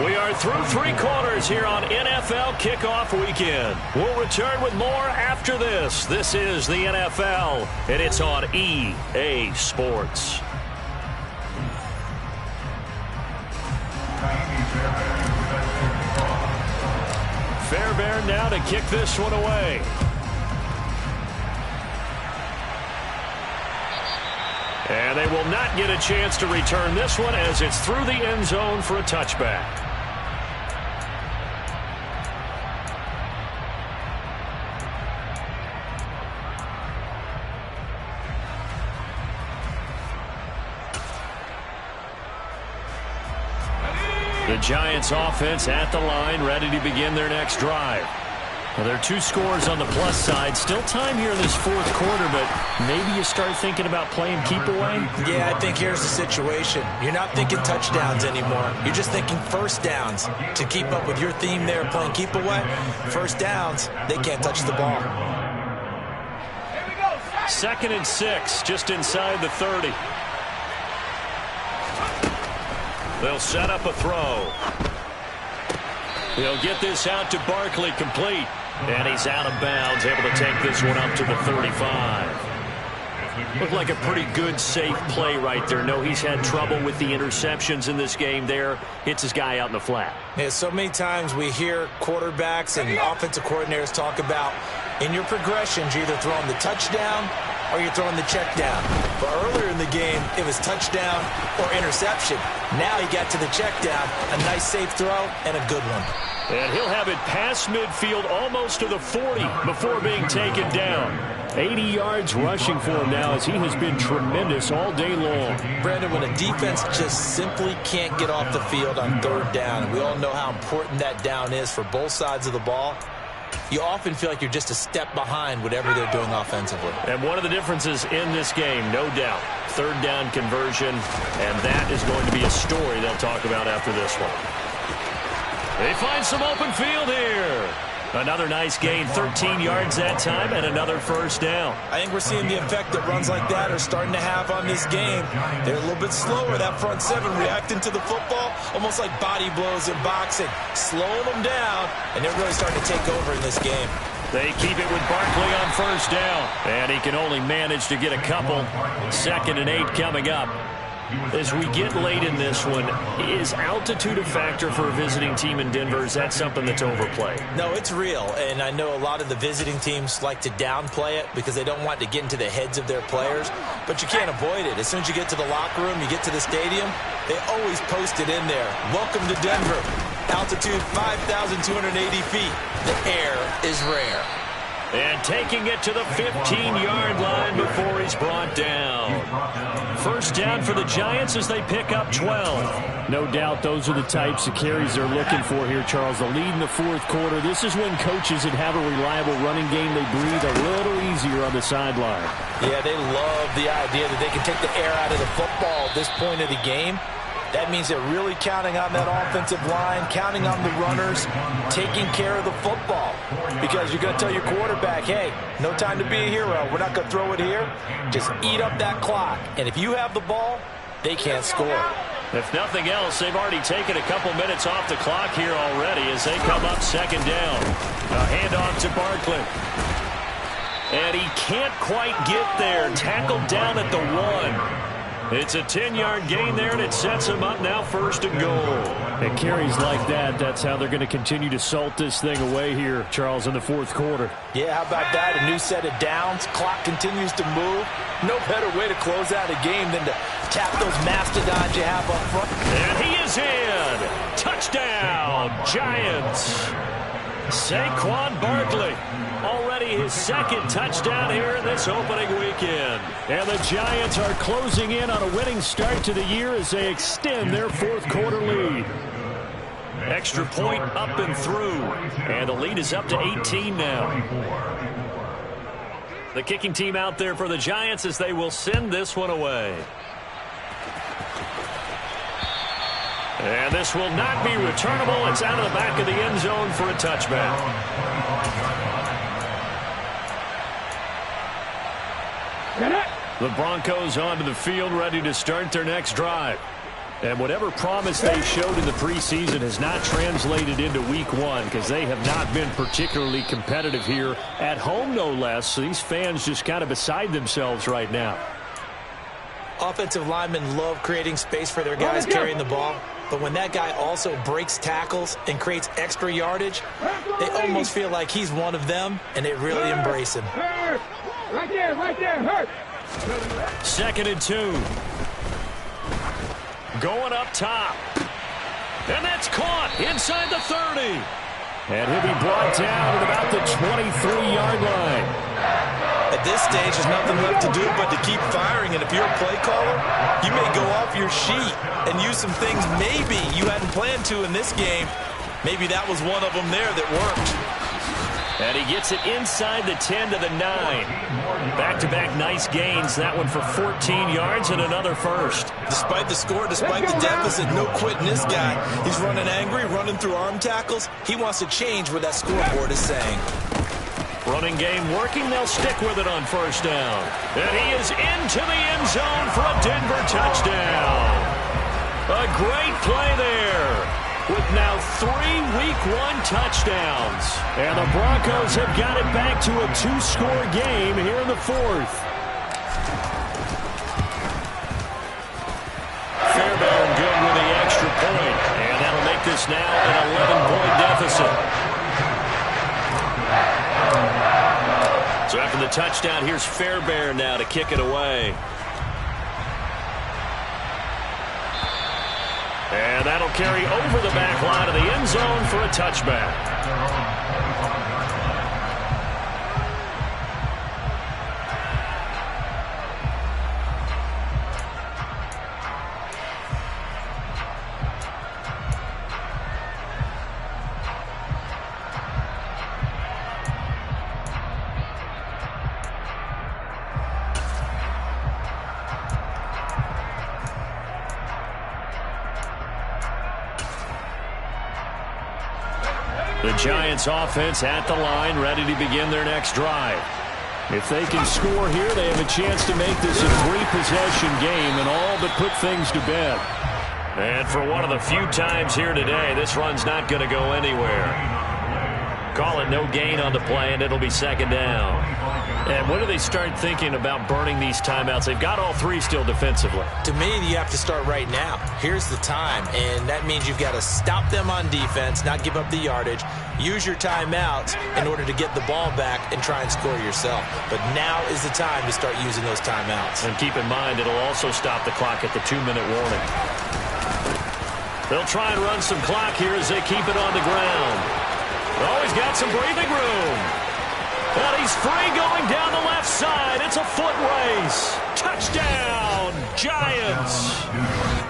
We are through 3 quarters here on NFL Kickoff Weekend. We'll return with more after this. This is the NFL, and it's on EA Sports. Fairbairn now to kick this one away. And they will not get a chance to return this one as it's through the end zone for a touchback. The Giants offense at the line, ready to begin their next drive. Well, there are 2 scores on the plus side. Still time here in this 4th quarter, but maybe you start thinking about playing keep away? Yeah, I think here's the situation. You're not thinking touchdowns anymore. You're just thinking first downs. To keep up with your theme there, playing keep away, first downs, they can't touch the ball. 2nd and 6, just inside the 30. They'll set up a throw. He'll get this out to Barkley, complete. And he's out of bounds, able to take this one up to the 35. Looked like a pretty good, safe play right there. No, he's had trouble with the interceptions in this game there. Hits his guy out in the flat. Yeah, so many times we hear quarterbacks and offensive coordinators talk about in your progressions, you're either throwing the touchdown or you're throwing the check down. But earlier in the game, it was touchdown or interception. Now he got to the check down, a nice safe throw, and a good one. And he'll have it past midfield almost to the 40 before being taken down. 80 yards rushing for him now as he has been tremendous all day long. Brandon, when a defense just simply can't get off the field on third down, and we all know how important that down is for both sides of the ball, you often feel like you're just a step behind whatever they're doing offensively. And one of the differences in this game, no doubt, third down conversion, and that is going to be a story they'll talk about after this one. They find some open field here. Another nice gain, 13 yards that time, and another first down. I think we're seeing the effect that runs like that are starting to have on this game. They're a little bit slower, that front seven, reacting to the football, almost like body blows in boxing, slowing them down, and they're really starting to take over in this game. They keep it with Barkley on first down, and he can only manage to get a couple. 2nd and 8 coming up. As we get late in this one, is altitude a factor for a visiting team in Denver? Is that something that's overplayed? No, it's real, and I know a lot of the visiting teams like to downplay it because they don't want to get into the heads of their players, but you can't avoid it. As soon as you get to the locker room, you get to the stadium, they always post it in there. Welcome to Denver. Altitude 5,280 feet. The air is rare. And taking it to the 15-yard line before he's brought down. First down for the Giants as they pick up 12. No doubt those are the types of carries they're looking for here, Charles. The lead in the fourth quarter. This is when coaches that have a reliable running game, they breathe a little easier on the sideline. Yeah, they love the idea that they can take the air out of the football at this point of the game. That means they're really counting on that offensive line, counting on the runners, taking care of the football. Because you're going to tell your quarterback, hey, no time to be a hero. We're not going to throw it here. Just eat up that clock. And if you have the ball, they can't score. If nothing else, they've already taken a couple minutes off the clock here already as they come up 2nd down. A handoff to Barkley. And he can't quite get there. Tackled down at the 1. It's a 10-yard gain there, and it sets him up now 1st and goal. And carries like that, that's how they're going to continue to salt this thing away here, Charles, in the fourth quarter. Yeah, how about that? A new set of downs. Clock continues to move. No better way to close out a game than to tap those mastodons you have up front. And he is in. Touchdown, Giants. Saquon Barkley. Already his 2nd touchdown here in this opening weekend. And the Giants are closing in on a winning start to the year as they extend their fourth quarter lead. Extra point up and through. And the lead is up to 18 now. The kicking team out there for the Giants as they will send this one away. And this will not be returnable. It's out of the back of the end zone for a touchback. The Broncos onto the field, ready to start their next drive. And whatever promise they showed in the preseason has not translated into week 1 because they have not been particularly competitive here at home, no less. So these fans just kind of beside themselves right now. Offensive linemen love creating space for their guys carrying the ball. But when that guy also breaks tackles and creates extra yardage, they almost feel like he's one of them, and they really embrace him. Right there, hurt. 2nd and 2. Going up top. And that's caught inside the 30. And he'll be brought down at about the 23-yard line. At this stage, there's nothing left to do but to keep firing. And if you're a play caller, you may go off your sheet and use some things maybe you hadn't planned to in this game. Maybe that was one of them there that worked. And he gets it inside the 10 to the 9. Back-to-back nice gains. That one for 14 yards and another first. Despite the score, despite the deficit, no quitting this guy. He's running angry, running through arm tackles. He wants to change what that scoreboard is saying. Running game working. They'll stick with it on first down. And he is into the end zone for a Denver touchdown. A great play there. With now 3 Week 1 touchdowns. And the Broncos have got it back to a 2-score game here in the fourth. Broncos now an 11-point deficit. So after the touchdown, here's Fairbairn now to kick it away. And that'll carry over the back line of the end zone for a touchback. The Giants offense at the line, ready to begin their next drive. If they can score here, they have a chance to make this a 3-possession game and all but put things to bed. And for one of the few times here today, this run's not going to go anywhere. Call it no gain on the play, and it'll be second down. And when do they start thinking about burning these timeouts? They've got all three still defensively. To me, you have to start right now. Here's the time, and that means you've got to stop them on defense, not give up the yardage, use your timeouts in order to get the ball back and try and score yourself. But now is the time to start using those timeouts. And keep in mind, it'll also stop the clock at the 2-minute warning. They'll try and run some clock here as they keep it on the ground. Oh, he's got some breathing room. And he's free going down the left side. It's a foot race. Touchdown, Giants.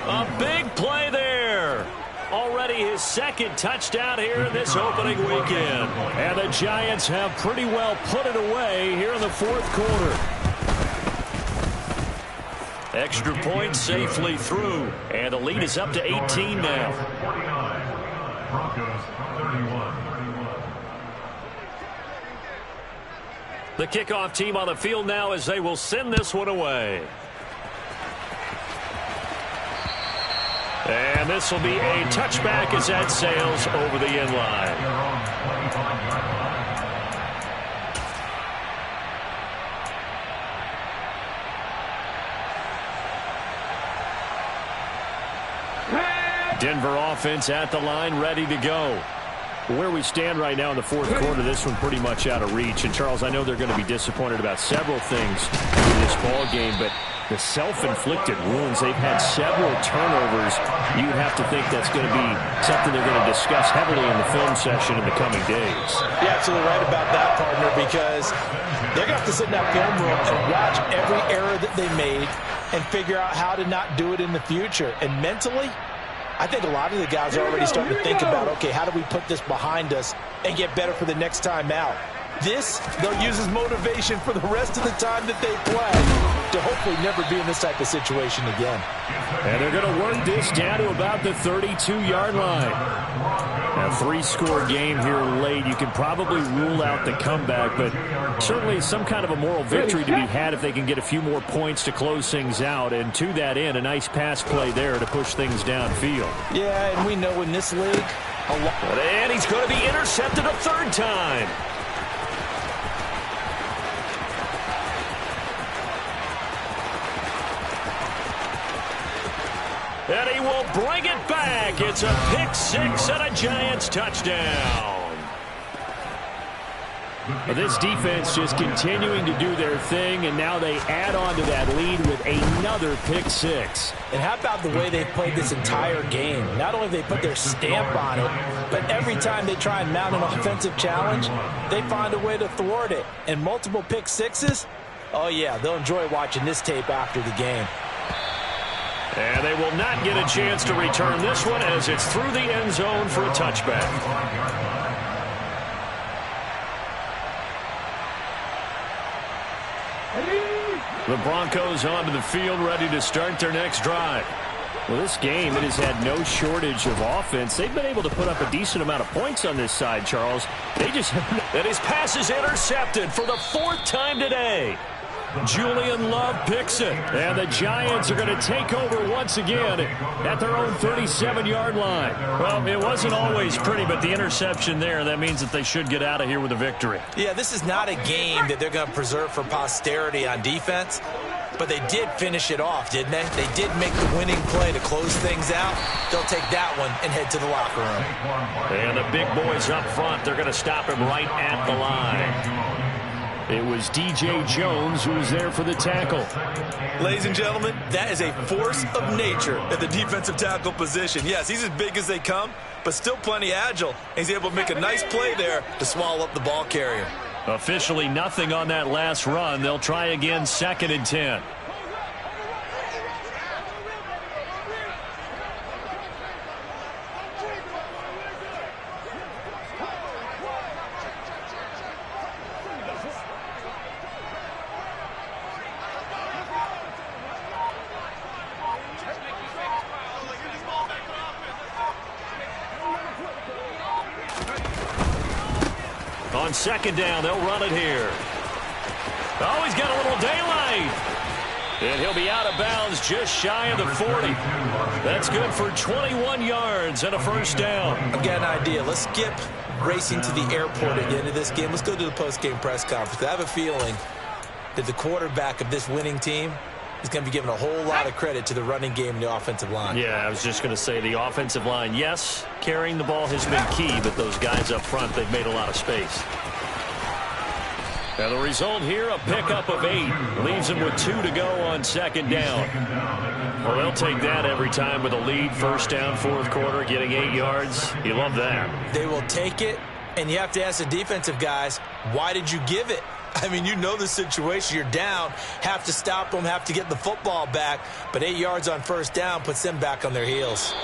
A big play there. Already his second touchdown here in this opening weekend. And the Giants have pretty well put it away here in the fourth quarter. Extra point safely through. And the lead is up to 18 now. 49. Broncos 31. The kickoff team on the field now as they will send this one away. And this will be a touchback as that sails over the end line. Denver offense at the line, ready to go. Where we stand right now in the fourth quarter, this one pretty much out of reach. And, Charles, I know they're going to be disappointed about several things in this ball game, but the self-inflicted wounds, they've had several turnovers. You'd have to think that's going to be something they're going to discuss heavily in the film session in the coming days. You're absolutely right about that, partner, because they're going to have to sit in that film room and watch every error that they made and figure out how to not do it in the future. And mentally, I think a lot of the guys are already starting to think about, okay, how do we put this behind us and get better for the next time out? This, they'll use as motivation for the rest of the time that they play to hopefully never be in this type of situation again. And they're going to work this down to about the 32-yard line. A 3-score game here late. You can probably rule out the comeback, but certainly some kind of a moral victory to be had if they can get a few more points to close things out. And to that end, a nice pass play there to push things downfield. Yeah, and we know in this league, and he's going to be intercepted a third time. And he will bring it back. It's a pick six and a Giants touchdown. This defense just continuing to do their thing, and now they add on to that lead with another pick six. And how about the way they've played this entire game? Not only have they put their stamp on it, but every time they try and mount an offensive challenge, they find a way to thwart it. And multiple pick sixes? Oh, yeah, they'll enjoy watching this tape after the game. And they will not get a chance to return this one as it's through the end zone for a touchback. The Broncos onto the field, ready to start their next drive. Well, this game, it has had no shortage of offense. They've been able to put up a decent amount of points on this side, Charles. They just have... And his pass is intercepted for the fourth time today. Julian Love picks it, and the Giants are going to take over once again at their own 37-yard line. Well, it wasn't always pretty, but the interception there, that means that they should get out of here with a victory. Yeah, this is not a game that they're going to preserve for posterity on defense. But they did finish it off, didn't they? They did make the winning play to close things out. They'll take that one and head to the locker room. And the big boys up front, they're going to stop him right at the line. It was DJ Jones who was there for the tackle. Ladies and gentlemen, that is a force of nature at the defensive tackle position. Yes, he's as big as they come, but still plenty agile. And he's able to make a nice play there to swallow up the ball carrier. Officially nothing on that last run. They'll try again, 2nd and 10. On 2nd down, they'll run it here. Oh, he's got a little daylight. And he'll be out of bounds just shy of the 40. That's good for 21 yards and a 1st down. I've got an idea. Let's skip racing to the airport at the end of this game. Let's go to the post-game press conference. I have a feeling that the quarterback of this winning team is going to be given a whole lot of credit to the running game and the offensive line. Yeah, I was just going to say the offensive line, yes, carrying the ball has been key, but those guys up front, they've made a lot of space. And the result here, a pickup of 8. Leaves them with 2 to go on 2nd down. Well, they'll take that every time with a lead. 1st down, 4th quarter, getting 8 yards. You love that. They will take it, and you have to ask the defensive guys, why did you give it? I mean, you know the situation. You're down, have to stop them, have to get the football back. But 8 yards on 1st down puts them back on their heels.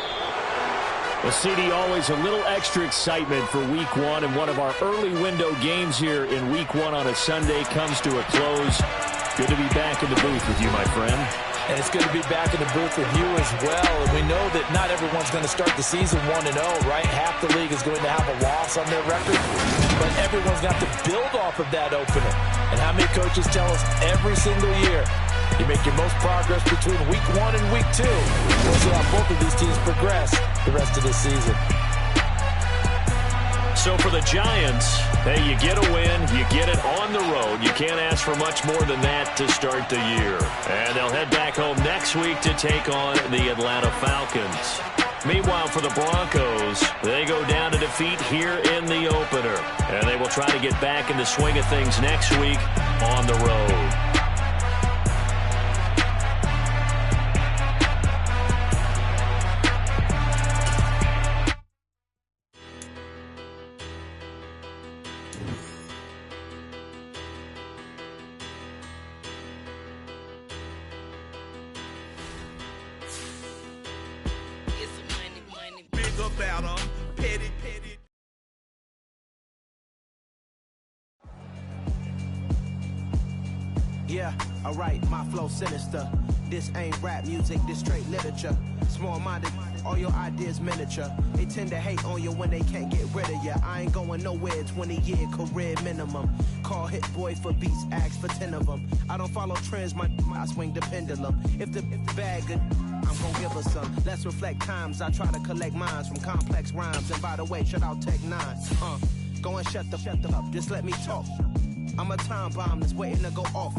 Well, CD, always a little extra excitement for Week 1, and one of our early window games here in Week 1 on a Sunday comes to a close. Good to be back in the booth with you, my friend. And it's good to be back in the booth with you as well. And we know that not everyone's going to start the season 1-0, right? Half the league is going to have a loss on their record. But everyone's got to build off of that opener. And how many coaches tell us every single year, you make your most progress between Week 1 and Week 2. We'll see how both of these teams progress the rest of this season. So for the Giants, hey, you get a win, you get it on the road. You can't ask for much more than that to start the year. And they'll head back home next week to take on the Atlanta Falcons. Meanwhile, for the Broncos, they go down to defeat here in the opener. And they will try to get back in the swing of things next week on the road. Yeah, alright, my flow sinister. This ain't rap music, this straight literature. Small-minded, all your ideas miniature. They tend to hate on you when they can't get rid of you. I ain't going nowhere, 20-year career minimum. Call Hit Boy for beats, ask for 10 of them. I don't follow trends, I swing the pendulum. If the bag good, I'm gon' give her some. Let's reflect times, I try to collect minds from complex rhymes. And by the way, shout out Tech 9. Go and shut the up, just let me talk. I'm a time bomb that's waiting to go off.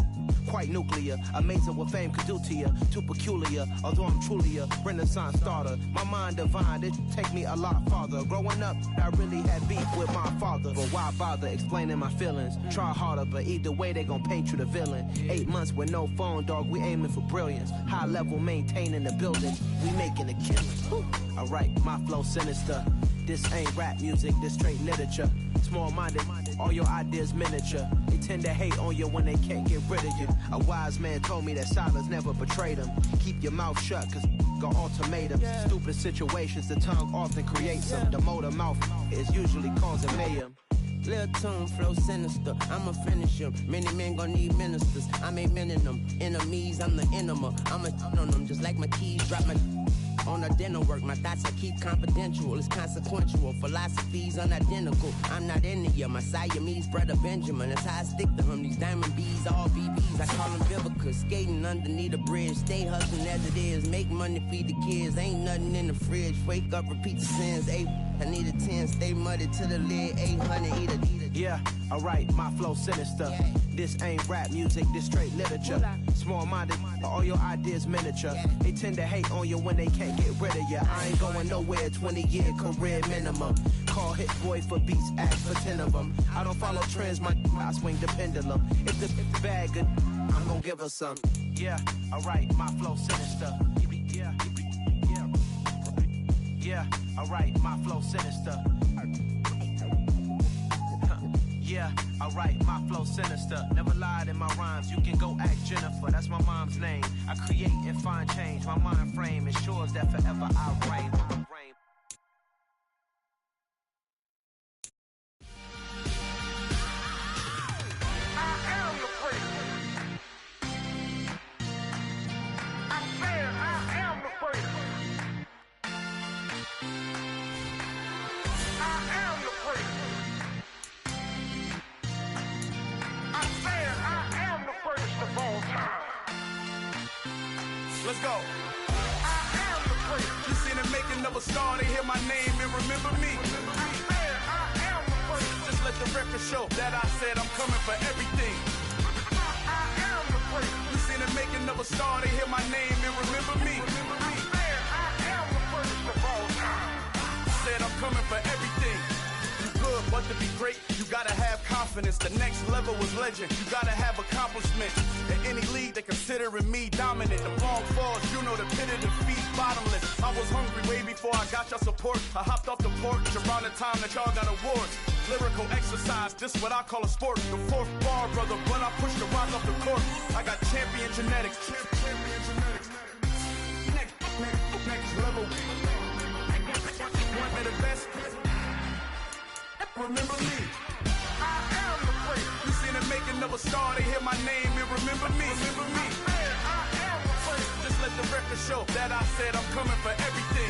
Quite nuclear, amazing what fame could do to you. Too peculiar, although I'm truly a renaissance starter. My mind divine, it take me a lot farther. Growing up, I really had beef with my father. But why bother explaining my feelings? Try harder, but either way they gon' paint you the villain. 8 months with no phone, dog, we aiming for brilliance. High level maintaining the building, we making a killing. Alright, my flow sinister. This ain't rap music, this straight literature. Small-minded, all your ideas miniature. They tend to hate on you when they can't get rid of you. A wise man told me that silence never betrayed him. Keep your mouth shut, cause got ultimatums. Stupid situations, the tongue often creates them. The motor mouth is usually causing mayhem. Lil' tune, flow sinister, I'ma finish him. Many men gon' need ministers, I ain't mending them. Enemies, I'm the enema, I'ma on them. Just like my keys, drop my on the dinner work. My thoughts I keep confidential, it's consequential. Philosophies unidentical, I'm not in it yet. My Siamese brother Benjamin, that's how I stick to him. These diamond bees, all BBs, I call them Vivica. Skating underneath the bridge, stay hustling as it is. Make money, feed the kids, ain't nothing in the fridge. Wake up, repeat the sins, I need a 10, stay muddy to the lid, 800, eat a. Yeah, alright, my flow sinister. This ain't rap music, this straight literature. Small-minded, all your ideas miniature. They tend to hate on you when they can't get rid of you. I ain't going nowhere, 20-year career minimum. Call Hit Boy for beats, ask for 10 of them. I don't follow trends, I swing the pendulum. If the bag good, I'm gonna give her some. Yeah, alright, my flow sinister. Yeah, alright, my flow sinister. Yeah, alright, my flow sinister. Never lied in my rhymes, you can go ask Jennifer. That's my mom's name. I create and find change. My mind frame ensures that forever I reign. Let's go. You seen the making of a star, they hear my name and remember me. Just let the record show that I said I'm coming for everything. You seen the making of a star, they hear my name and remember me. Said I'm coming for everything. Good, but to be great, you gotta have confidence. The next level was legend. You gotta have accomplishments. In any league, they considering me dominant. The long falls, you know the pit of defeat, bottomless. I was hungry way before I got your support. I hopped off the porch around the time that y'all got awards. Lyrical exercise, this what I call a sport. The fourth bar, brother, when I push the rock off the court. I got champion genetics. Next level. One of the best. Remember me. I am the prince. You seen the making of a star, they hear my name and remember me. Remember me. I am the prince. Just let the record show that I said I'm coming for everything.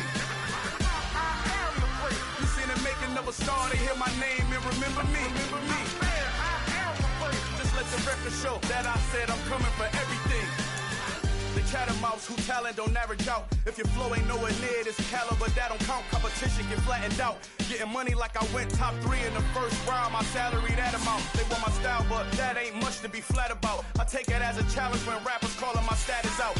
I am the prince. You seen the making of a star, they hear my name and remember me. Remember me. I am the prince. Just let the record show that I said I'm coming for everything. The chattermouths who talent don't average out. If your flow ain't nowhere near this caliber, that don't count. Competition get flattened out. Getting money like I went top 3 in the first round. My salary that amount. They want my style, but that ain't much to be flat about. I take it as a challenge when rappers calling my status out.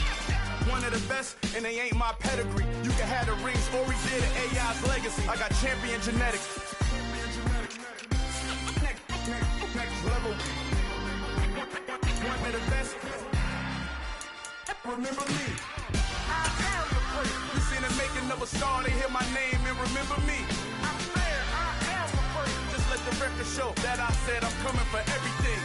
One of the best, and they ain't my pedigree. You can have the rings, or we did an AI's legacy. I got champion genetics. Next level. One of the best. Remember me. I am the prince. You seen the making of a star, they hear my name and remember me. I am the prince. Just let the record show that I said I'm coming for everything.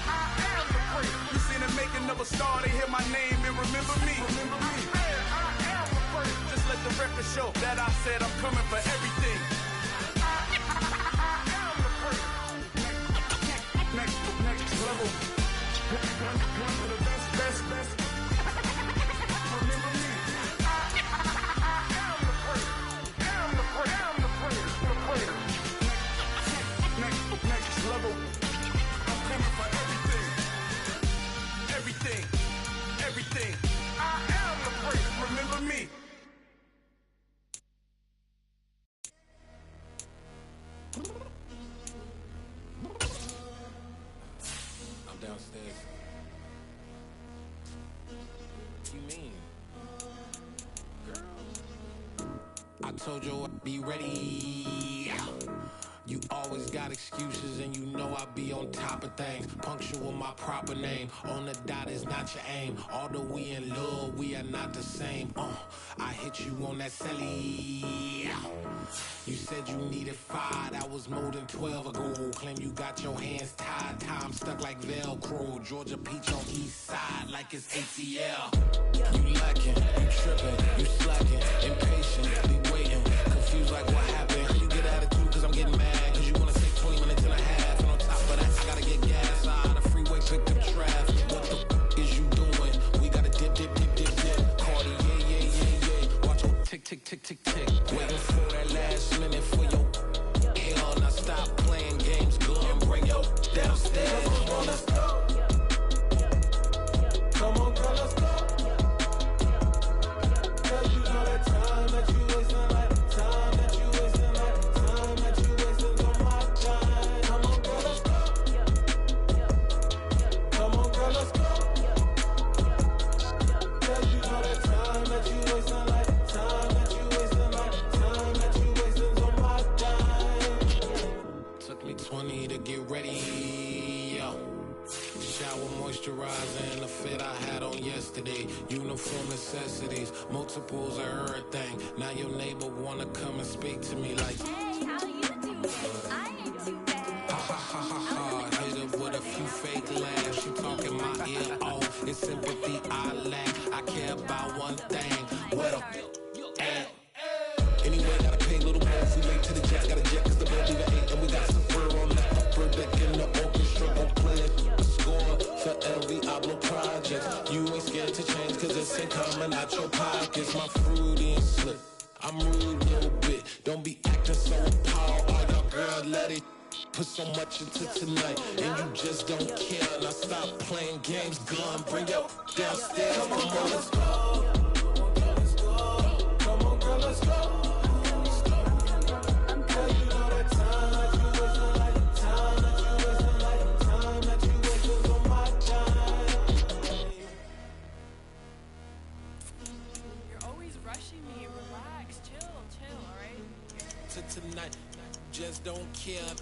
I am the prince. You seen the making of a star, they hear my name and remember me. Remember me. I am the prince. Just let the record show that I said I'm coming for everything. I am the prince. Next level. One of the best. Remember me. I am the prince. Next level. I'm coming for everything. Everything. I am the prince. Remember me. I'm downstairs. What you mean? Girl. I told you I'd be ready. You always got excuses and you know I be on top of things. Punctual my proper name. On the dot is not your aim. Although we in love, we are not the same. I hit you on that celly. You said you needed 5, that was more than 12 ago. Claim you got your hands tied, time stuck like Velcro. Georgia Peach on east side like it's ATL. You lacking, you tripping, you slacking, impatient, be waiting, confused like what happened. How you get attitude cause I'm getting mad, cause you wanna take 20 minutes and a half. And on top of that, I gotta get gas out of the freeway, pick up traffic. What the f is you doing? We gotta dip. Cardi, yeah. Watch your tick. Waiting for that last minute for your hell. Now stop playing games, go and bring your downstairs. Come on, let's go. Come on, girl, let's go. Cause you know that time that you wasting, like time that you wasting, like time that you wasting on my time. Come on, girl, let's go. for necessities, multiples of everything. Now your neighbor wanna come and speak to me like, hey, how you doing? I ain't too bad. ha ha ha ha ha. Hit her with a few fake laughs. She talking my ear off. It's sympathy I lack. I care about one thing. Where the at? Anyway, gotta pay a little more if we late to the jet. Got a jet cause the bed leave at 8. And we got some fur on the upper deck in the orchestra. Gon' play a score for every Oblo project. You ain't scared to change cause it's ain't coming out your pockets. My fruity and slip. I'm rude a little bit. Don't be acting so appalled. All y'all girl, let it put so much into tonight. And you just don't care. Now stop playing games. Gun, bring your downstairs. Come on, let's go. Come on, girl, let's go. Tonight, just don't care.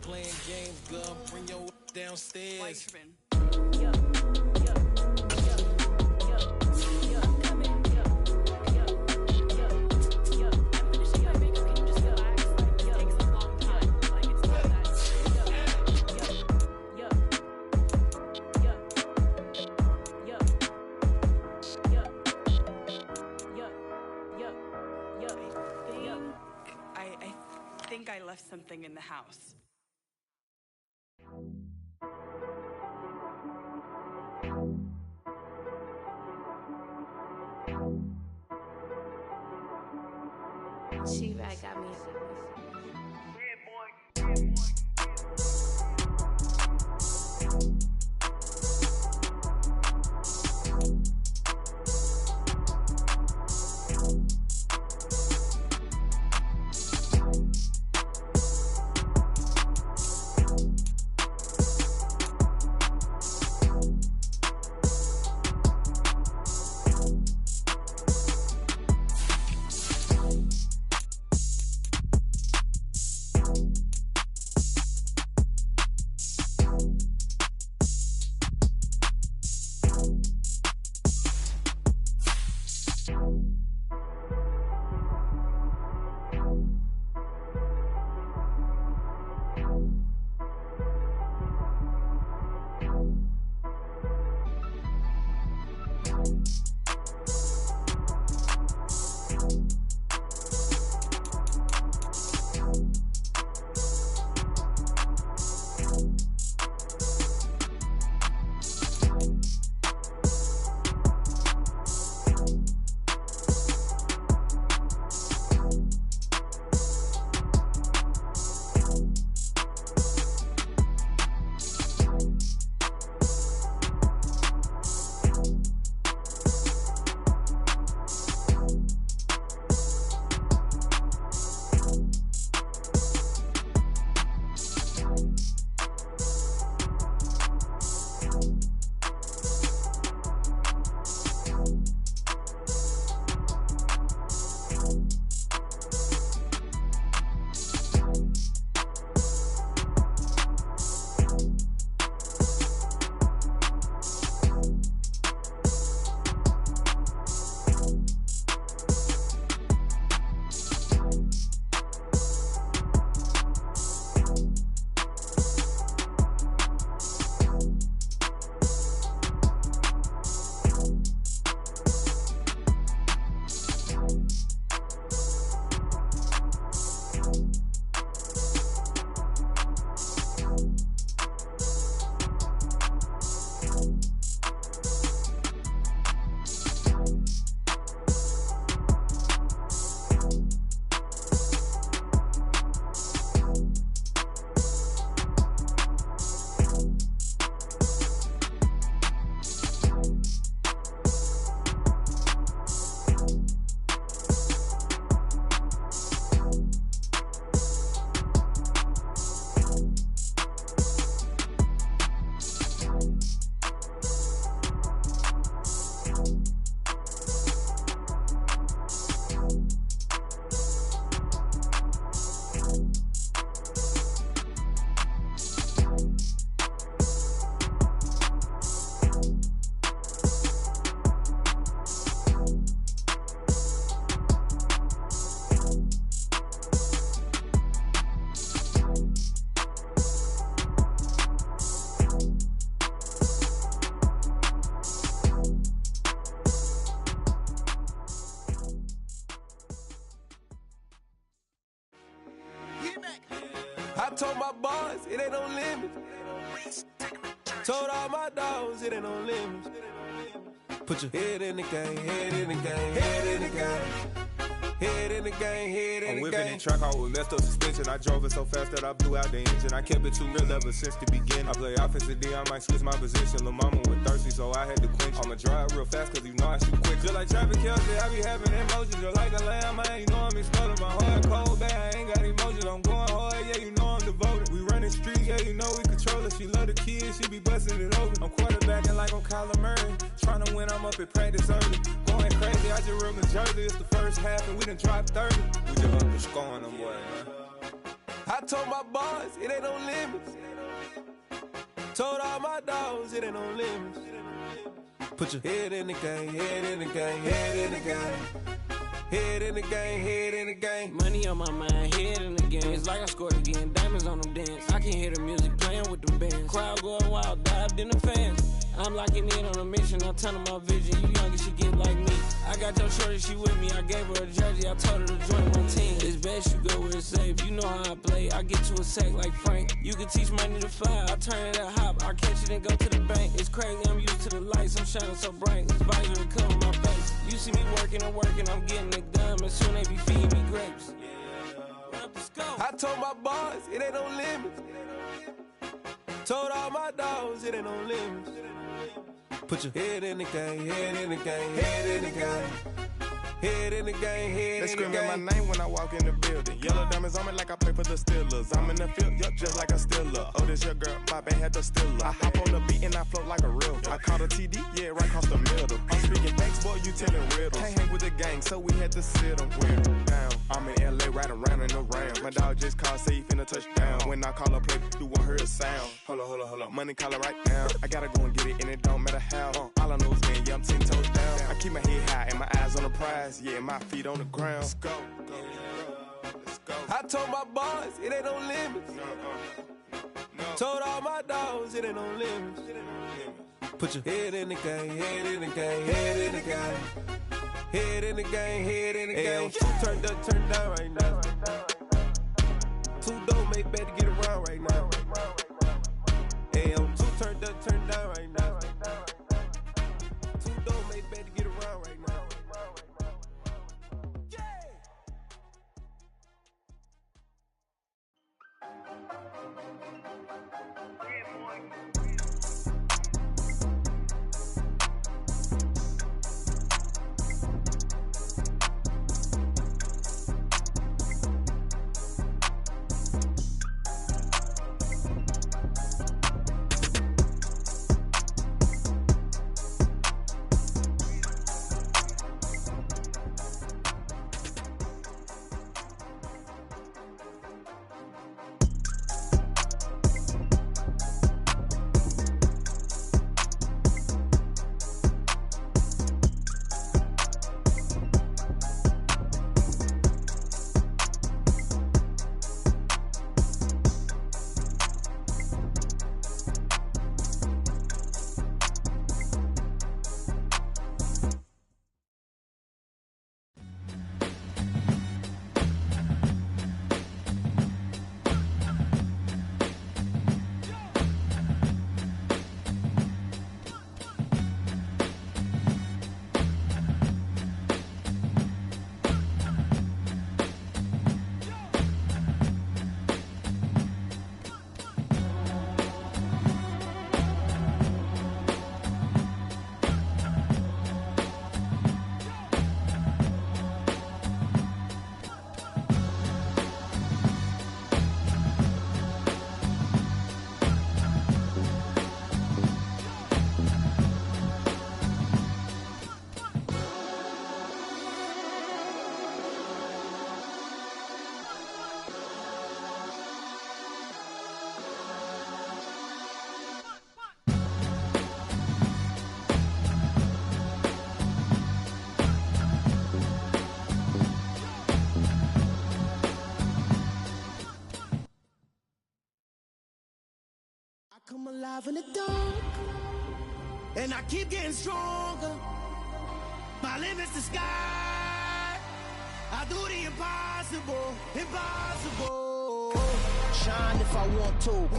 Playing games, girl, bring your downstairs. I left something in the house. She-Rag got me. I told my boys, it ain't no limits. Told all my dogs, it ain't no limits. Put your head in the game, head in the game, head in the game. Head in the game, head in the game. I'm whipping in track, I was messed up suspension. I drove it so fast that I blew out the engine. I kept it too real ever since the beginning. I play offensive D, I might switch my position. Lil' mama was thirsty, so I had to quench. I'ma drive real fast, cause you know I shoot quick. Just like traffic Kelsey, I be having emotions. Just like a lamb, man, you know I'm exploding. My heart cold, bad, I ain't got emotions. I'm going hard, yeah, you know I'm devoted. We running streets, yeah, you know we control it. She love the kids, she be busting it over. I'm quarterbacking like I'm Kyler Murray. Trying to win, I'm up at practice early. Going crazy, I just real Jersey. It's the first half, and we done dropped 30. We just up and scoring them, boy, man. I told my boys, it ain't no limits. Told all my dogs, it ain't no limits. Put your head in the game, head in the game, head in the game. Head in the game, head in the game. Money on my mind, head in the game. It's like I scored again, diamonds on them dance. I can hear the music playing with them bands. Crowd going wild, dived in the fans. I'm locking in on a mission, I tell them my vision. You young and she get like me. I got your shorty, she with me. I gave her a jersey, I told her to join my team. It's best you go where it's safe. You know how I play. I get to a sack like Frank. You can teach money to fly. I turn it at hop. I catch it and go to the bank. It's crazy, I'm used to the lights. I'm shining so bright. This visor will cover my face. You see me working and working. I'm getting it done. And soon they be feeding me grapes. I told my boys, it ain't no limits. Told all my dogs, it ain't no limits. Put your head in the game, head in the game, head in the game. Head in the game, head they in the game. They screaming my name when I walk in the building. Yellow diamonds on me like I play for the Steelers. I'm in the field, yup, just like a Steeler. Oh, this your girl, my band had the Steeler. I hop on the beat and I float like a real. I caught a TD, yeah, right across the middle. I'm speaking thanks, boy, you telling riddles. Can't hang with the gang, so we had to sit them down. I'm in LA, riding around in the round. My dog just called, say he finna touchdown. When I call a play, you won't hear a sound. Hold up, money calling right now. I gotta go and get it, and it don't matter how. All I know is, man, yeah, I'm 10 toes down. I keep my head high and my eyes on the prize. Yeah, my feet on the ground. Let's go. Let's go. I told my boys, it ain't no limits. No. Told all my dogs, it ain't no limits. Put your head in the game, head in the game, head in the game. Head in the game, head in the game. Two turned up, turned down right now. Two dope make better get around right now. Hey, I'm two turned up, turned down right now. Two dope make better get around right now. Come alive in the dark, and I keep getting stronger. My limit's the sky. I do the impossible, impossible. Shine if I want to.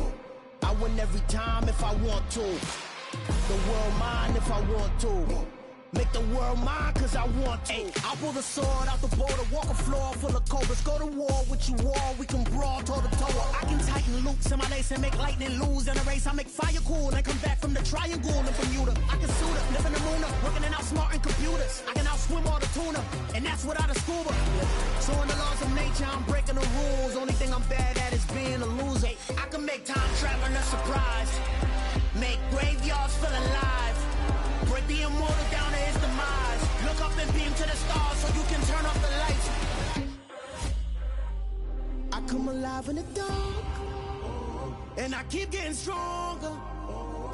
I win every time if I want to. The world mine if I want to. Make the world mine cause I want to. I'll pull the sword out the border, walk a floor full of cobras. Go to war with you all, we can brawl toe to toe. I can tighten loops in my lace and make lightning lose in a race. I make fire cool and come back from the triangle in Bermuda. I can suit up, live in the moon up, working and outsmarting computers. I can outswim all the tuna, and that's without a scuba. So in the laws of nature, I'm breaking the rules. Only thing I'm bad at is being a loser. I can make time traveling a surprise. Make graveyards feel alive. Break the immortal down to his demise. Look up and beam to the stars so you can turn off the lights. I come alive in the dark, and I keep getting stronger.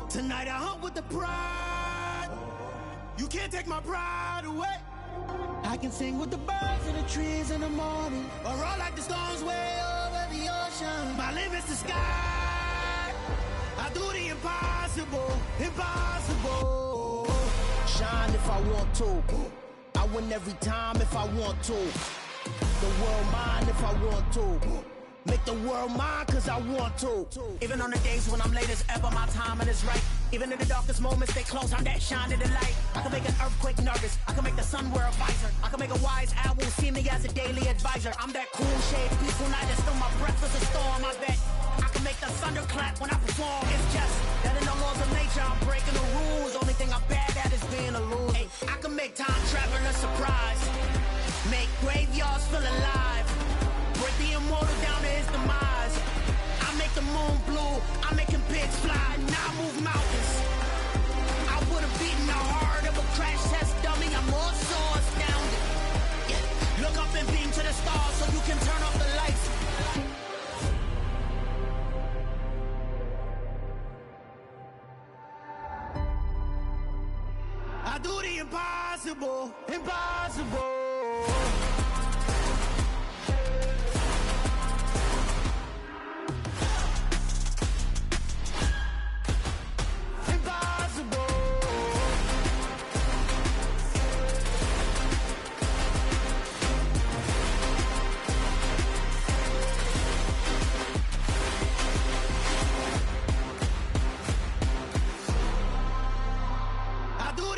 Tonight I hunt with the pride. You can't take my pride away. I can sing with the birds and the trees in the morning, or roll like the storms way over the ocean. My limit's the sky. I do the impossible, impossible. Shine if I want to. I win every time if I want to. The world mine if I want to. Make the world mine cause I want to. Even on the days when I'm late as ever, my timing is right. Even in the darkest moments, stay close, I'm that shine in the light. I can make an earthquake nervous, I can make the sun wear a visor. I can make a wise owl see me as a daily advisor. I'm that cool shade, peaceful night, and still my breath is a storm. I bet I can make the thunder clap when I perform. It's just that in the laws of nature, I'm breaking the rules. Only thing I'm bad at is being a loser. Hey, I can make time traveling a surprise. Make graveyards feel alive. Break the immortal down to his demise. I make the moon blue, I'm making pigs fly. Now I move mountains. I would've beaten the heart of a crash test dummy. I'm more so astounded. Yeah. Look up and beam to the stars so you can turn off the lights. I do the impossible, impossible.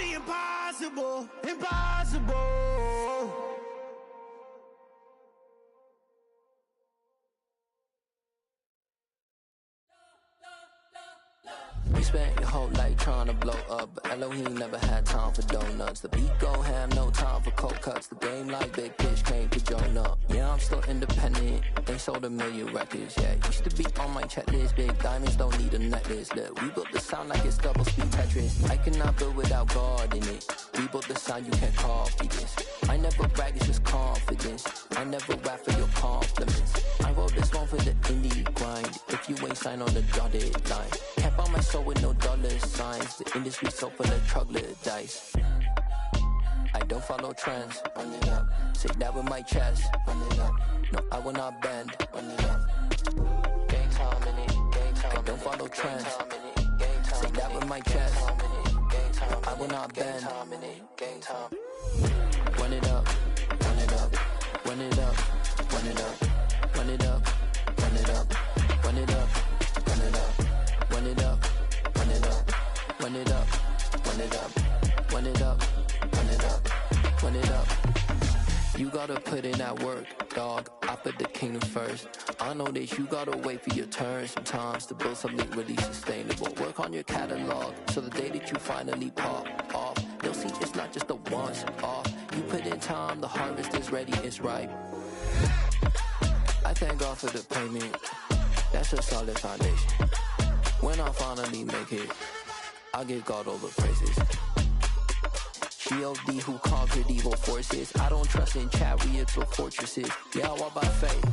Impossible, impossible. We spent your whole life trying to blow up, but Elohim never had time for donuts. The beat go ham, no time for cold cuts. The game like Big Fish came to join up. Yeah, I'm still independent, they sold 1 million records. Yeah, used to be on my checklist. Big diamonds don't need a necklace. Look, we built the sound like it's double speed Tetris. I cannot build without God in it. We built the sound, you can't copy this. I never brag, it's just confidence. I never rap for your compliments. I wrote this one for the indie grind. If you ain't signed on the dotted line, can't buy my soul with no dollar signs. The industry so full of troglodytes. I don't follow trends. Run it up. Say that with my chest. Run it up. No, I will not bend. Run it up. Gang time in it. Gang time. I don't follow trends. Say that with my chest. No, I will not bend. Gang time. Run it up. Run it up. Run it up. Run it up. Run it up. Run it up. Run it up. Run it up. Run it up. Run it up. Run it up. Run it up. Run it up. Run it up. Run it up. You gotta put in that work, dog. I put the kingdom first. I know that you gotta wait for your turn sometimes to build something really sustainable. Work on your catalog so the day that you finally pop off, they'll see it's not just a once off. You put in time, the harvest is ready, it's ripe. I thank God for the payment. That's a solid foundation. When I finally make it, I give God all the praises. G.O.D. who conquered evil forces. I don't trust in chariots or fortresses. Yeah, I walk by faith.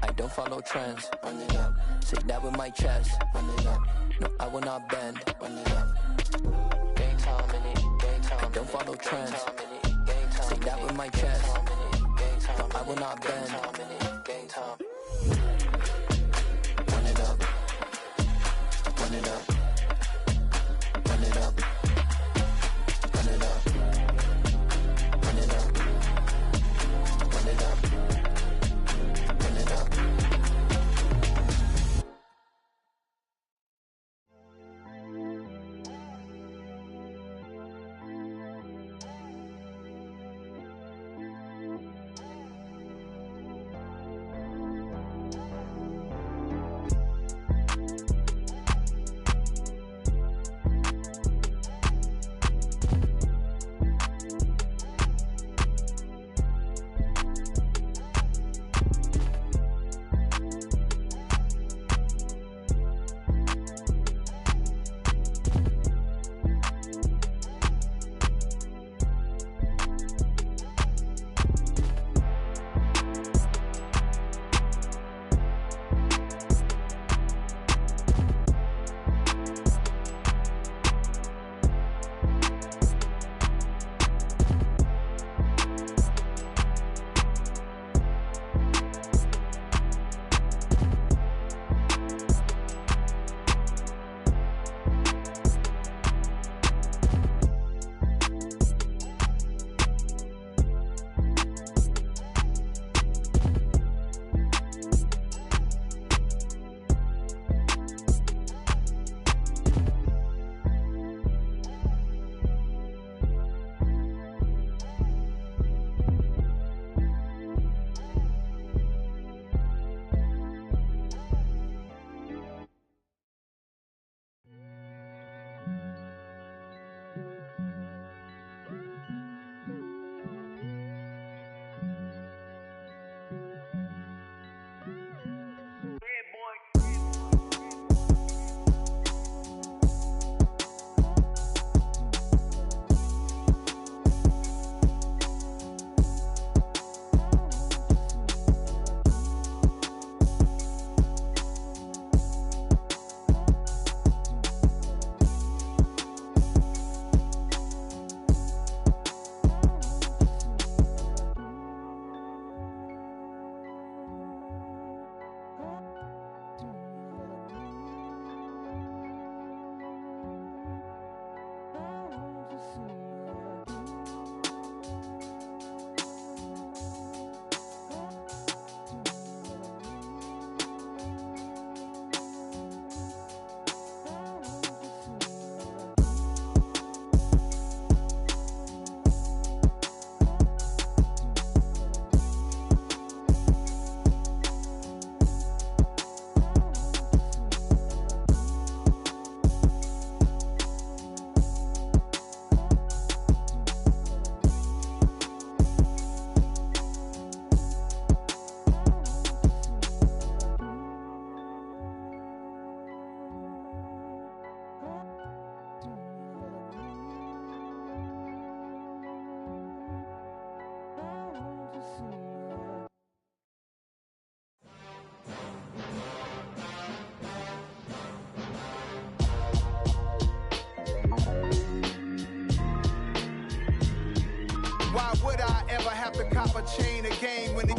I don't follow trends. Run it up. Say that with my chest. Run it up. No, I will not bend. Run it up. Gang time in it. Gang time. I don't follow trends. Say that with my chest. No, I will not bend. Gang time. Run it up. Run it up. Run it up. Run it up. Run it up. Run it up. Run it up.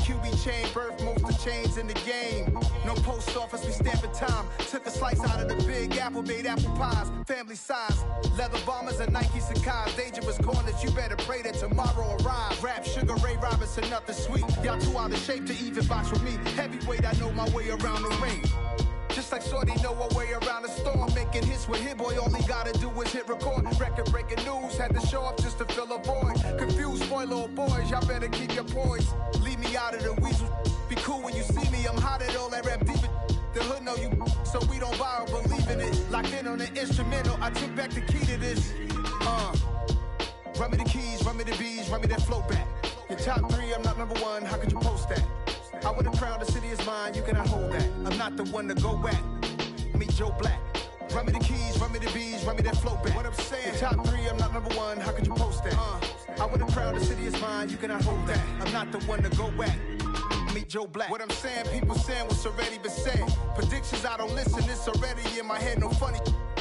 QB chain, birth most of chains in the game. No post office, we stamping time. Took a slice out of the big apple, made apple pies. Family size, leather bombers and Nike Sacai's. Dangerous corners, you better pray that tomorrow arrives. Rap, Sugar Ray Robinson, nothing sweet. Y'all too out of shape to even box with me. Heavyweight, I know my way around the ring. Just like Shorty know her way around the storm. Making hits with Hit Boy, all he gotta do is hit record. Record breaking news, had to show up just to fill a void. Confused, spoiler boys, y'all better keep your poise. Leave me out of the weasel. Be cool when you see me, I'm hot at all that rap deep. The hood know you, so we don't borrow, believe in it. Locked in on the instrumental, I took back the key to this. Run me the keys, run me the bees, run me that flow back. Your top 3, I'm not number 1, how could you post that? I would have crowned the city is mine, you cannot hold that. I'm not the one to go back. Meet Joe Black. Run me the keys, run me the bees, run me that flow back. What I'm saying, your top 3, I'm not number 1, how could you post that? I would have crowned the city is mine, you cannot hold that. I'm not the one to go back. Meet Joe Black. What I'm saying, people saying what's already been said. Predictions, I don't listen, it's already in my head, no funny.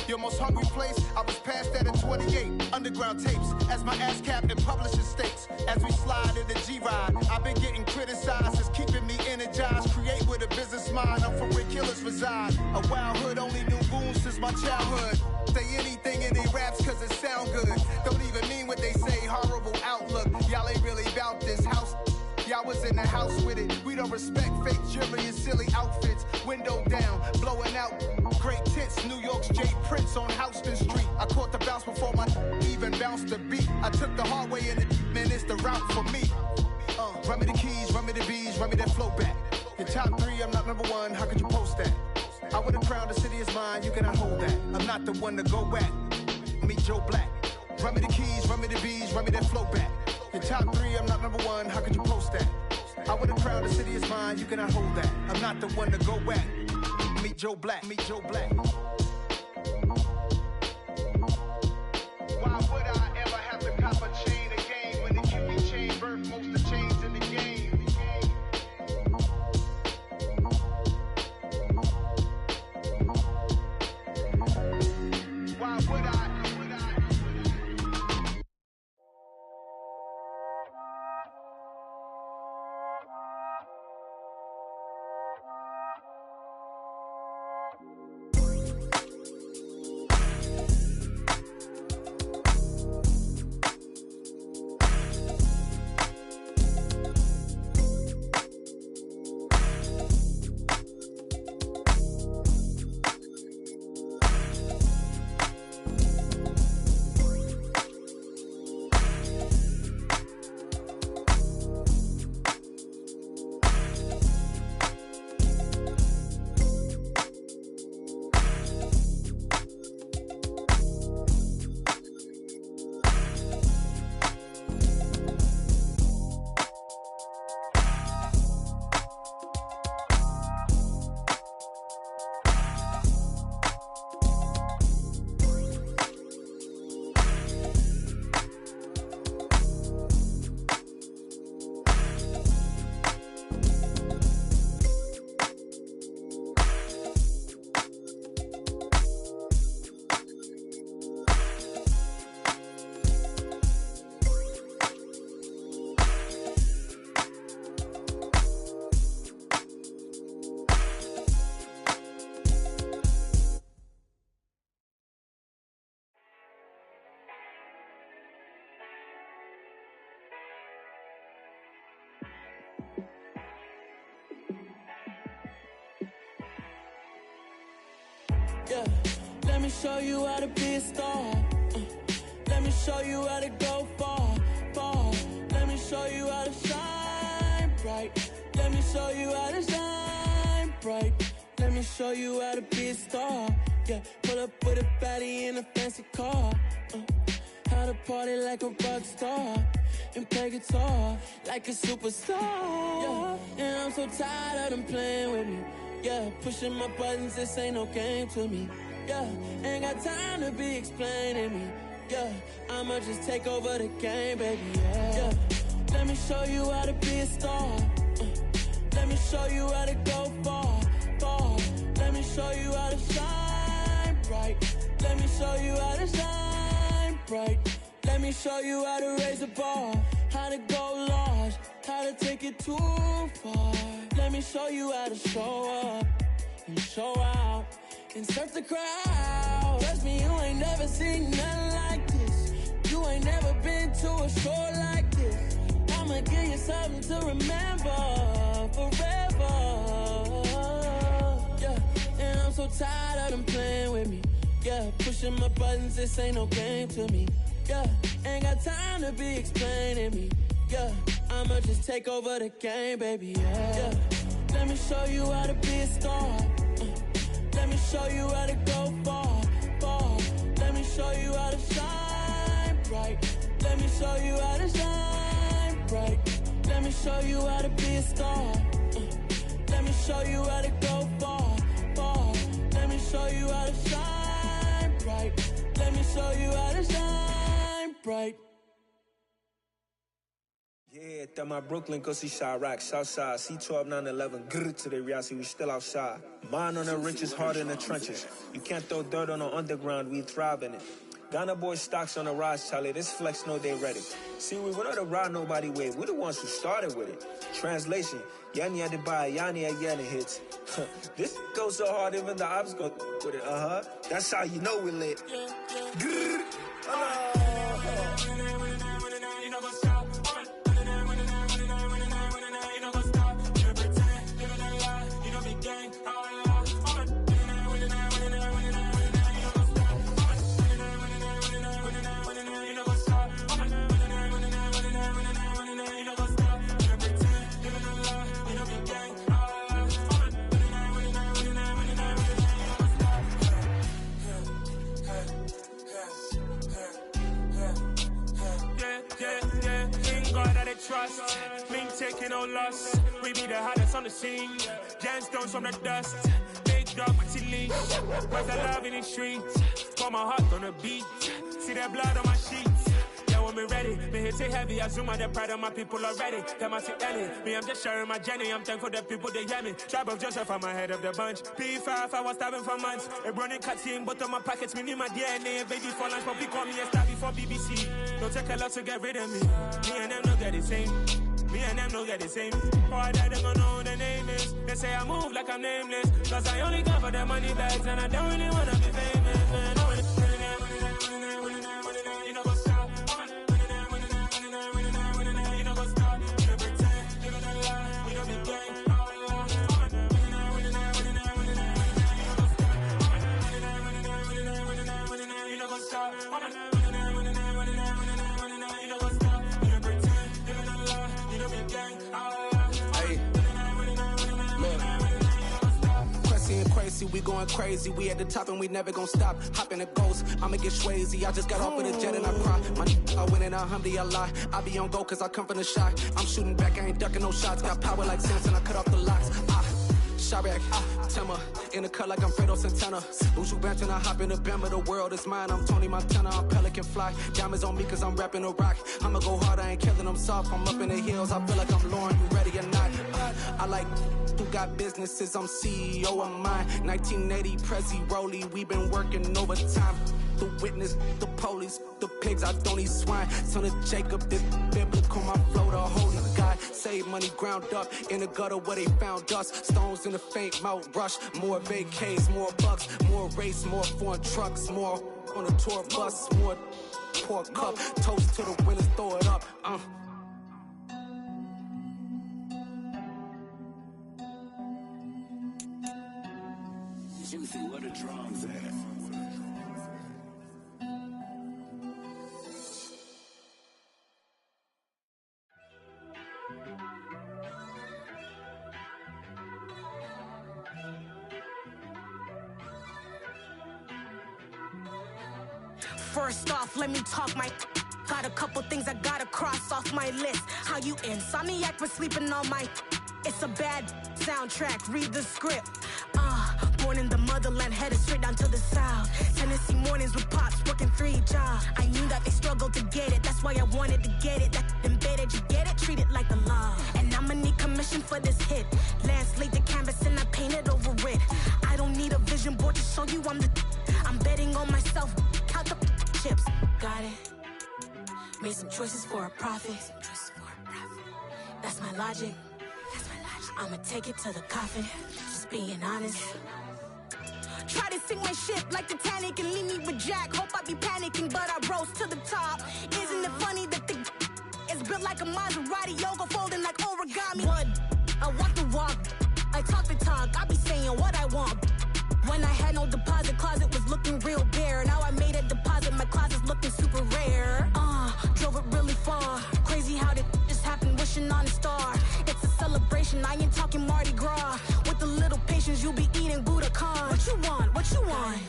Your most hungry place, I was past that at 28. Underground tapes, as my ass cap in publishing states. As we slide in the G-Ride, I've been getting criticized, it's keeping me energized. Create with a business mind, I'm from where killers reside. A wild hood, only knew goons since my childhood. Say anything in they raps cause it sound good. Don't even mean what they say, horrible outlook. Y'all ain't really about this house. Y'all was in the house with it. We don't respect fake jewelry and silly outfits. Window down, blowing out great tits. New York's J. Prince on Houston Street. I caught the bounce before my even bounced the beat. I took the hard way in it, man, it's the route for me. Run me the keys, run me the bees, run me that flow back. Your top 3, I'm not number 1, how could you post that? I would have crowned the city is mine, you cannot hold that. I'm not the one to go back. Meet Joe Black. Run me the keys, run me the bees, run me that flow back. Your top 3, I'm not number 1, how could you post that? I would have crowned the city is mine, you cannot hold that. I'm not the one to go back. Meet Joe Black, meet Joe Black. Why would I ever have to cop a chain again when the QB chain birth most of chains in the game? Why would I? Yeah, let me show you how to be a star. Let me show you how to go far, far. Let me show you how to shine bright. Let me show you how to shine bright. Let me show you how to be a star. Yeah, pull up with a baddie in a fancy car. How to party like a rock star and play guitar like a superstar. Yeah, and I'm so tired of them playing with me. Yeah, pushing my buttons, this ain't no game to me. Yeah, ain't got time to be explaining me. Yeah, I'ma just take over the game, baby. Yeah, let me show you how to be a star. Let me show you how to go far, far. Let me show you how to shine bright. Let me show you how to shine bright. Let me show you how to raise the bar, how to go large, how gotta take it too far. Let me show you how to show up and show out and surf the crowd. Trust me, you ain't never seen nothing like this. You ain't never been to a show like this. I'ma give you something to remember forever. Yeah, and I'm so tired of them playing with me. Yeah, pushing my buttons, this ain't no game to me. Yeah, ain't got time to be explaining me. Yeah, I'ma just take over the game, baby. Yeah. Let me show you how to be a star. Let me show you how to go far, far. Let me show you how to shine bright. Let me show you how to shine bright. Let me show you how to be a star. Let me show you how to go far, far. Let me show you how to shine bright. Let me show you how to shine bright. Yeah, that my Brooklyn, go see Chirac, Southside, C12, 911, grrr to the reality, we still outside. Mine on the richest, heart in the trenches. You can't throw dirt on the underground, we thrive in it. Ghana boys stocks on the rise, Charlie, this flex know they ready. See, we went on the ride nobody wave, we the ones who started with it. Translation, Yani had to buy, Yani again it hits. This goes so hard, even the ops go with it, That's how you know we lit. Grrr, Trust, link taking no loss. We be the hottest on the scene. Gemstones from the dust. Big dog, my leash. Where's the love in the streets? Pour my heart on the beat. See that blood on my sheets. Yeah, when we ready, me hit it heavy. I zoom out the pride of my people already. Them I see Ellie. Me, I'm just sharing my journey. I'm thankful the people they hear me. Tribe of Joseph, I'm ahead of the bunch. P5, I was starving for months. A running cut in, but on my pockets, me need my DNA. Baby for lunch, but call me a star before BBC. Don't take a lot to get rid of me. Me and them no get the same. Me and them no get the same. Boy, that they gonna know the name is. They say I move like I'm nameless. Cause I only come for the money bags. And I don't really wanna be famous, man. You know what's up? You know what's up? You know pretend. You know the lie. We don't be gang. You know what's up? Crazy, we going crazy. We at the top and we never gonna stop. Hopping the ghost, I'ma get swayzy. I just got off with a jet and I cry. I win and alhamdulillah. I be on go cause I come from the shot. I'm shooting back, I ain't ducking no shots. Got power like Samson, I cut off the locks. Chirac, Tema, in the cut like I'm Fredo Santana. Buju Banton, I hop in the Bama, the world is mine. I'm Tony Montana, I'm Pelican Fly. Diamonds on me cause I'm rapping a rock. I'ma go hard, I ain't killing them soft. I'm up in the hills, I feel like I'm Lauren, you ready or not? I like who got businesses, I'm CEO of mine. 1980, Prezi Rolly, we been working overtime. The witness, the police, the pigs, I don't eat swine. Son of Jacob, this biblical, my flow, the holy God. Save money ground up in the gutter where they found us. Stones in the faint mouth rush. More vacays, more bucks, more race, more foreign trucks, more on a tour bus, more pork cup. Toast to the winners, throw it up. Juicy, where the drums at? First off, let me talk my got a couple things I gotta cross off my list. How you insomniac for sleeping on my it's a bad soundtrack, read the script. Born in the motherland, headed straight down to the south. Tennessee mornings with pops, working 3 jobs. I knew that they struggled to get it, that's why I wanted to get it. That embedded, you get it, treat it like the law. And I'ma need commission for this hit. Lance laid the canvas and I painted over it. I don't need a vision board to show you I'm betting on myself, count the chips. Got it. Made some choices for a profit. That's That's my logic. I'ma take it to the coffin, just being honest. Try to sink my ship like Titanic and leave me with Jack. Hope I be panicking, but I rose to the top. Isn't it funny that the is built like a Maserati, yoga folding like origami? What? I walk the walk, I talk the talk, I be saying what I want. When I had no deposit, closet was looking real bare. Now I made a deposit, my closet's looking super rare. Drove it really far. Crazy how did just happen, wishing on a star. It's a celebration, I ain't talking Mardi Gras. With a little patience, you'll be eating Budokan. What you want? What you want?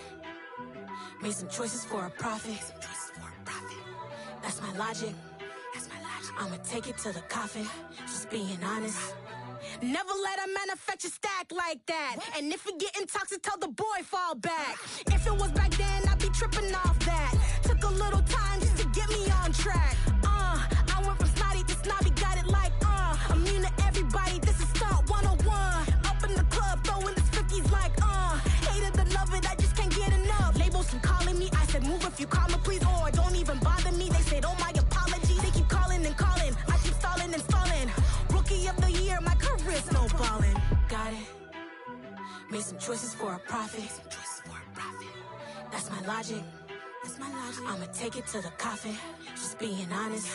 Made some choices for a profit. That's my logic. I'ma take it to the coffin, just being honest. Never let a manufacture stack like that. And if it getting toxic, tell the boy fall back. If it was back then, I'd be tripping off that. Took a little time just to get me on track. I went from snotty to snobby, got it like immune to everybody, this is stunt 101. Up in the club, throwing the cookies like hate it or love it, I just can't get enough. Labels keep calling me, I said move if you call me please, or don't even bother me. They said oh my apologies, they keep calling and calling, I keep stalling and stalling. Rookie of the year, my career snowballing. Got it. Made some choices for a profit. That's my logic. I'ma take it to the coffin, just being honest.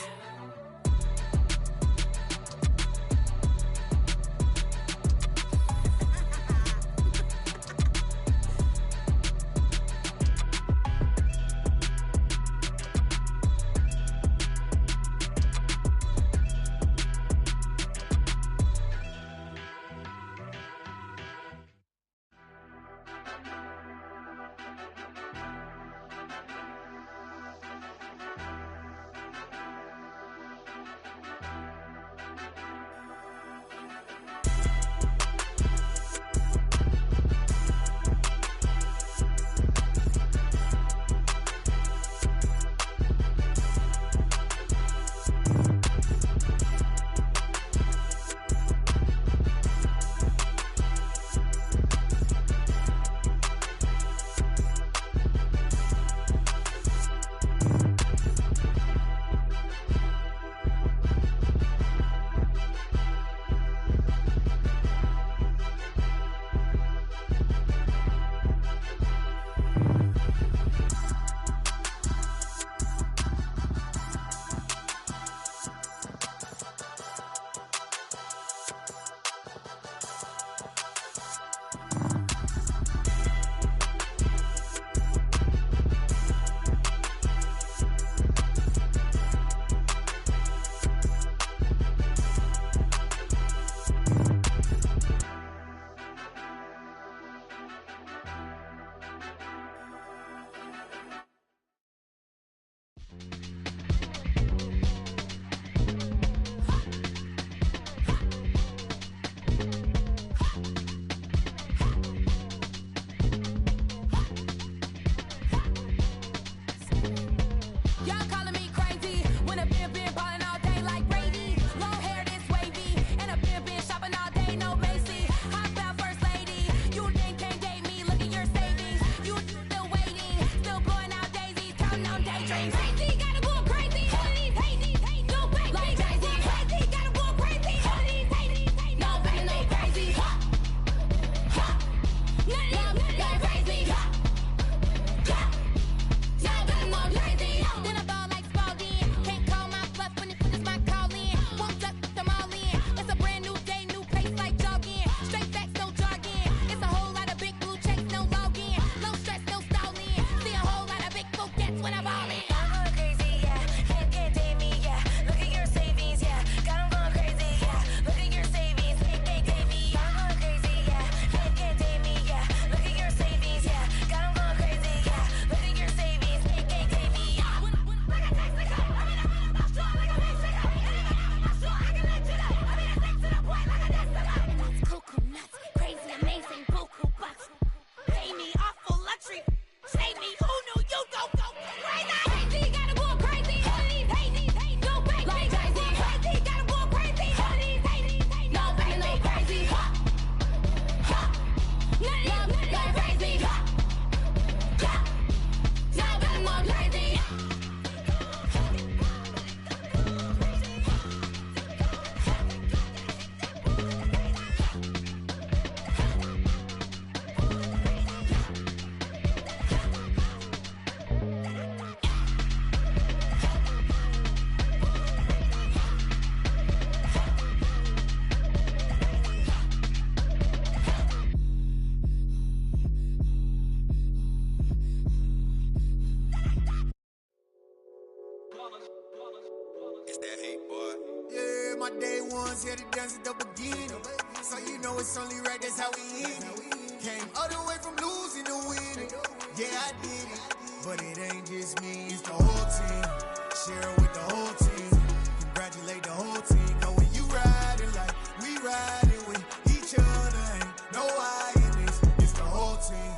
ones here to dance at the beginning. So you know it's only right, that's how we end it. Came all the way from losing to winning. Yeah, I did it. But it ain't just me, it's the whole team. Share it with the whole team. Congratulate the whole team. Cause when you riding like we riding with each other, ain't no I in this. It's the whole team.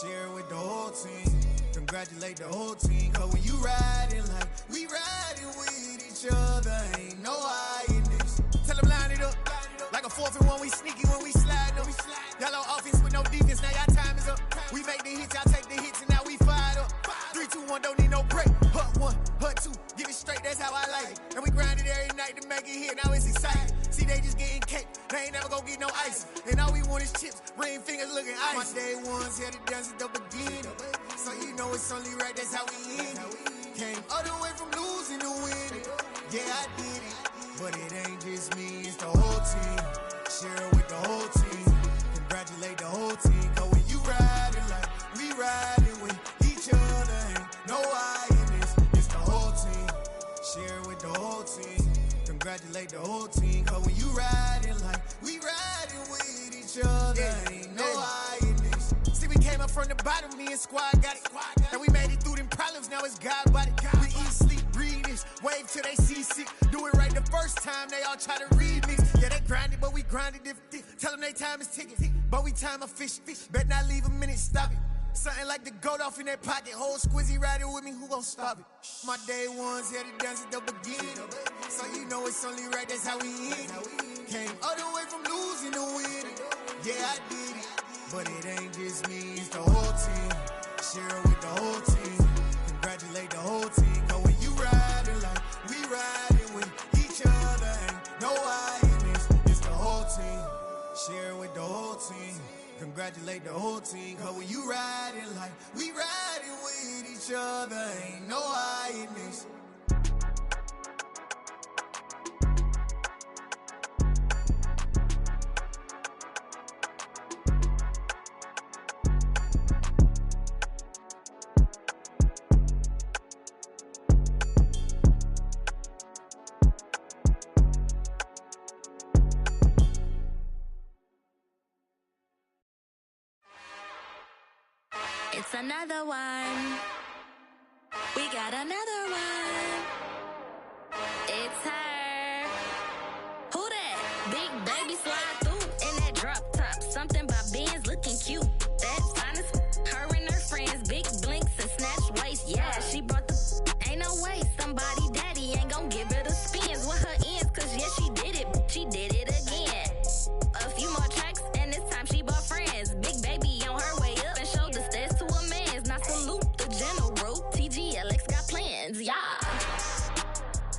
Share it with the whole team. Congratulate the whole team. Cause when you riding like we riding with each other, ain't no I in this. Tell them line it up. Like a 4th and 1, we sneaky when we slide up. Y'all on offense with no defense, now y'all time is up. We make the hits, y'all take the hits, and now we fired up. 3, 2, 1, don't need no break. Hut 1, hut 2, get it straight, that's how I like it. And we grind it every night to make it hit, now it's exciting. See, they just getting cake, they ain't never gonna get no ice. And all we want is chips, ring fingers looking ice. My day ones here to dance at the beginning. So you know it's only right, that's how we end it. Came all the way from losing to winning. Yeah, I did it. But it ain't just me, it's the whole team. Share it with the whole team. Congratulate the whole team. Cause when you riding like we riding with each other, ain't no I in this. It's the whole team. Share it with the whole team. Congratulate the whole team. Cause when you riding like we riding with each other, ain't no I in this. See, we came up from the bottom, me and squad got it. And we made it through them problems, now it's God body. We eat, sleep, breathe this, wave till they see sick. Do it right the first time, they all try to remix. Yeah, they grinded, but we grinded different. Tell them they time is ticking, but we time a fish. Bet not leave a minute, stop it. Something like the goat off in that pocket. Whole squizzy riding with me, who gon' stop it? My day ones here to dance at the beginning. So you know it's only right, that's how we end it. Came all the way from losing to winning. Yeah, I did it. But it ain't just me, it's the whole team. Share it with the whole team. Congratulate the whole team. Cause when you riding like we riding with each other, ain't no I in this. It's the whole team. Share it with the whole team. Congratulate the whole team. Cause when you riding like we riding with each other, ain't no I in this. It's another one. We got another one. It's her. Who that? Big baby slide through in that drop top. Something by Benz looking cute. That's fine as her and her friends. Big blinks and snatch waist. Yeah, she brought the. Ain't no way somebody daddy ain't gon' give her the spins with her ends. Cause yeah, she did it. She did it again. A few more tracks and this time she bought friends. Big baby on her way up and showed the stairs to a man's. Now salute the general. TGLX got plans, yeah.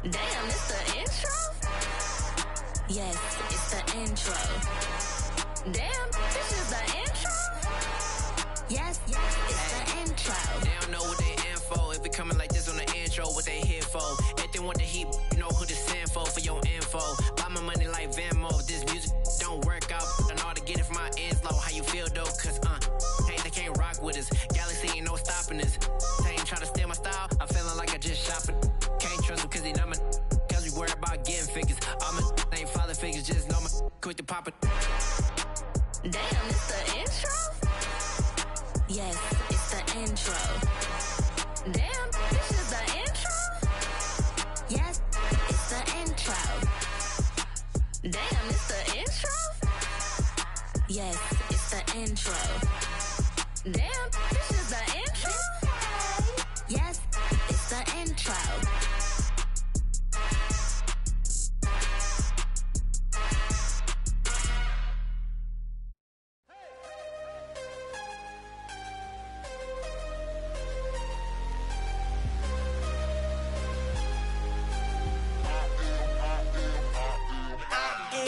Damn, it's the intro? Yes, it's the intro. Damn, this is the intro? Yes, it's the intro. They don't know what they in for. If it coming like this on the intro, what they here for? If they want the heat, you know who to send for your info. Buy my money like Venmo. If this music don't work out, I know how to get it from my ends low. How you feel though? Cause hey, they can't rock with us. Galaxy ain't no stopping this. They ain't trying to steal my style. I'm feeling like I just shopping. Can't trust them cause they not my. Cause we worry about getting figures. All my ain't father figures, just know my quick to pop it. Damn, it's the intro? Yes, it's the intro. Damn, this is the intro? Yes, it's the intro. Damn, it's the intro? Yes, it's the intro. Damn, this is the intro? Yes, it's the intro.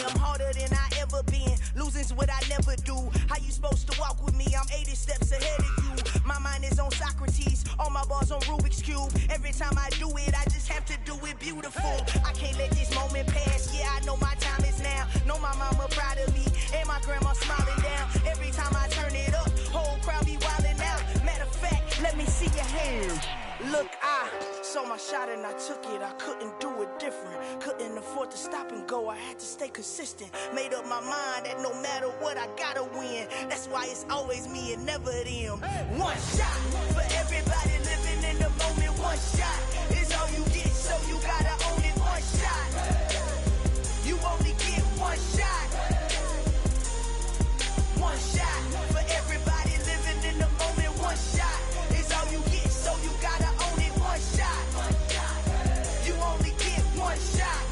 am harder than I ever been. Losing's what I never do. How you supposed to walk with me? I'm 80 steps ahead of you. My mind is on Socrates, all my bars on Rubik's Cube. Every time I do it, I just have to do it beautiful. I can't let this moment pass. Yeah, I know my time is now. Know my mama proud of me, and my grandma smiling down. Every time I turn it up, whole crowd be wildin' out. Matter of fact, let me see your hands. Look, I saw my my shot and I took it. I couldn't do it different. Couldn't afford to stop and go. I had to stay consistent. Made up my mind that no matter what, I gotta win. That's why it's always me and never them. One shot for everybody living in the moment. One shot is all you get, so you gotta own it. One shot. You only get one shot. One shot for everybody living in the moment. One shot is all you get, so you gotta own it. One shot. You only get one shot.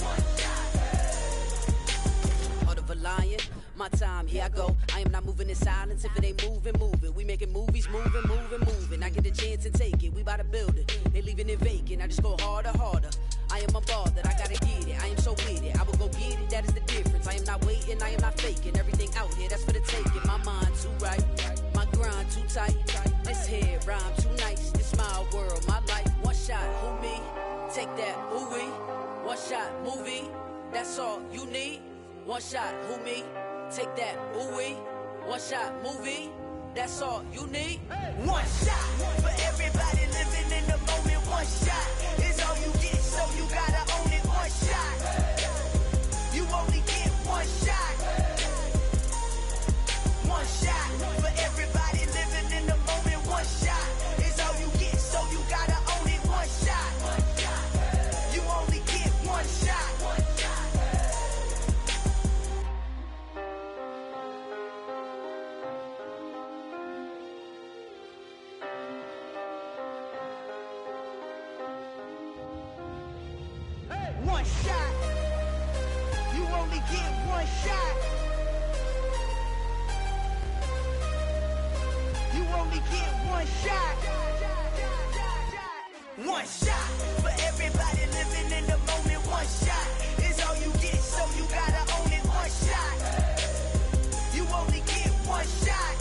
Heart of a lion, my time, here I go. I am not moving in silence. If it ain't moving, moving. We making movies, moving, moving, moving. I get a chance to take it. We bout to build it. They leaving it vacant. I just go harder, harder. I am a ball that I gotta get it. I am so with it. I will go get it. That is the difference. I am not waiting. I am not faking. Everything out here, that's for the taking. My mind too right. My grind too tight. This head rhyme too nice. This my world, my life. One shot, who me? Take that, who we? One shot, movie. That's all you need. One shot, who me? Take that, who we? One shot, movie. That's all you need. One shot for everybody living in the moment. One shot is all you get, so you gotta own it. One shot. You only get one shot. One shot for everybody living in the moment. One shot is all you get, so you gotta own it. One shot. You only get one shot. One shot. You only get one shot. You only get one shot. One shot for everybody living in the moment. One shot is all you get, so you gotta own it. One shot. You only get one shot.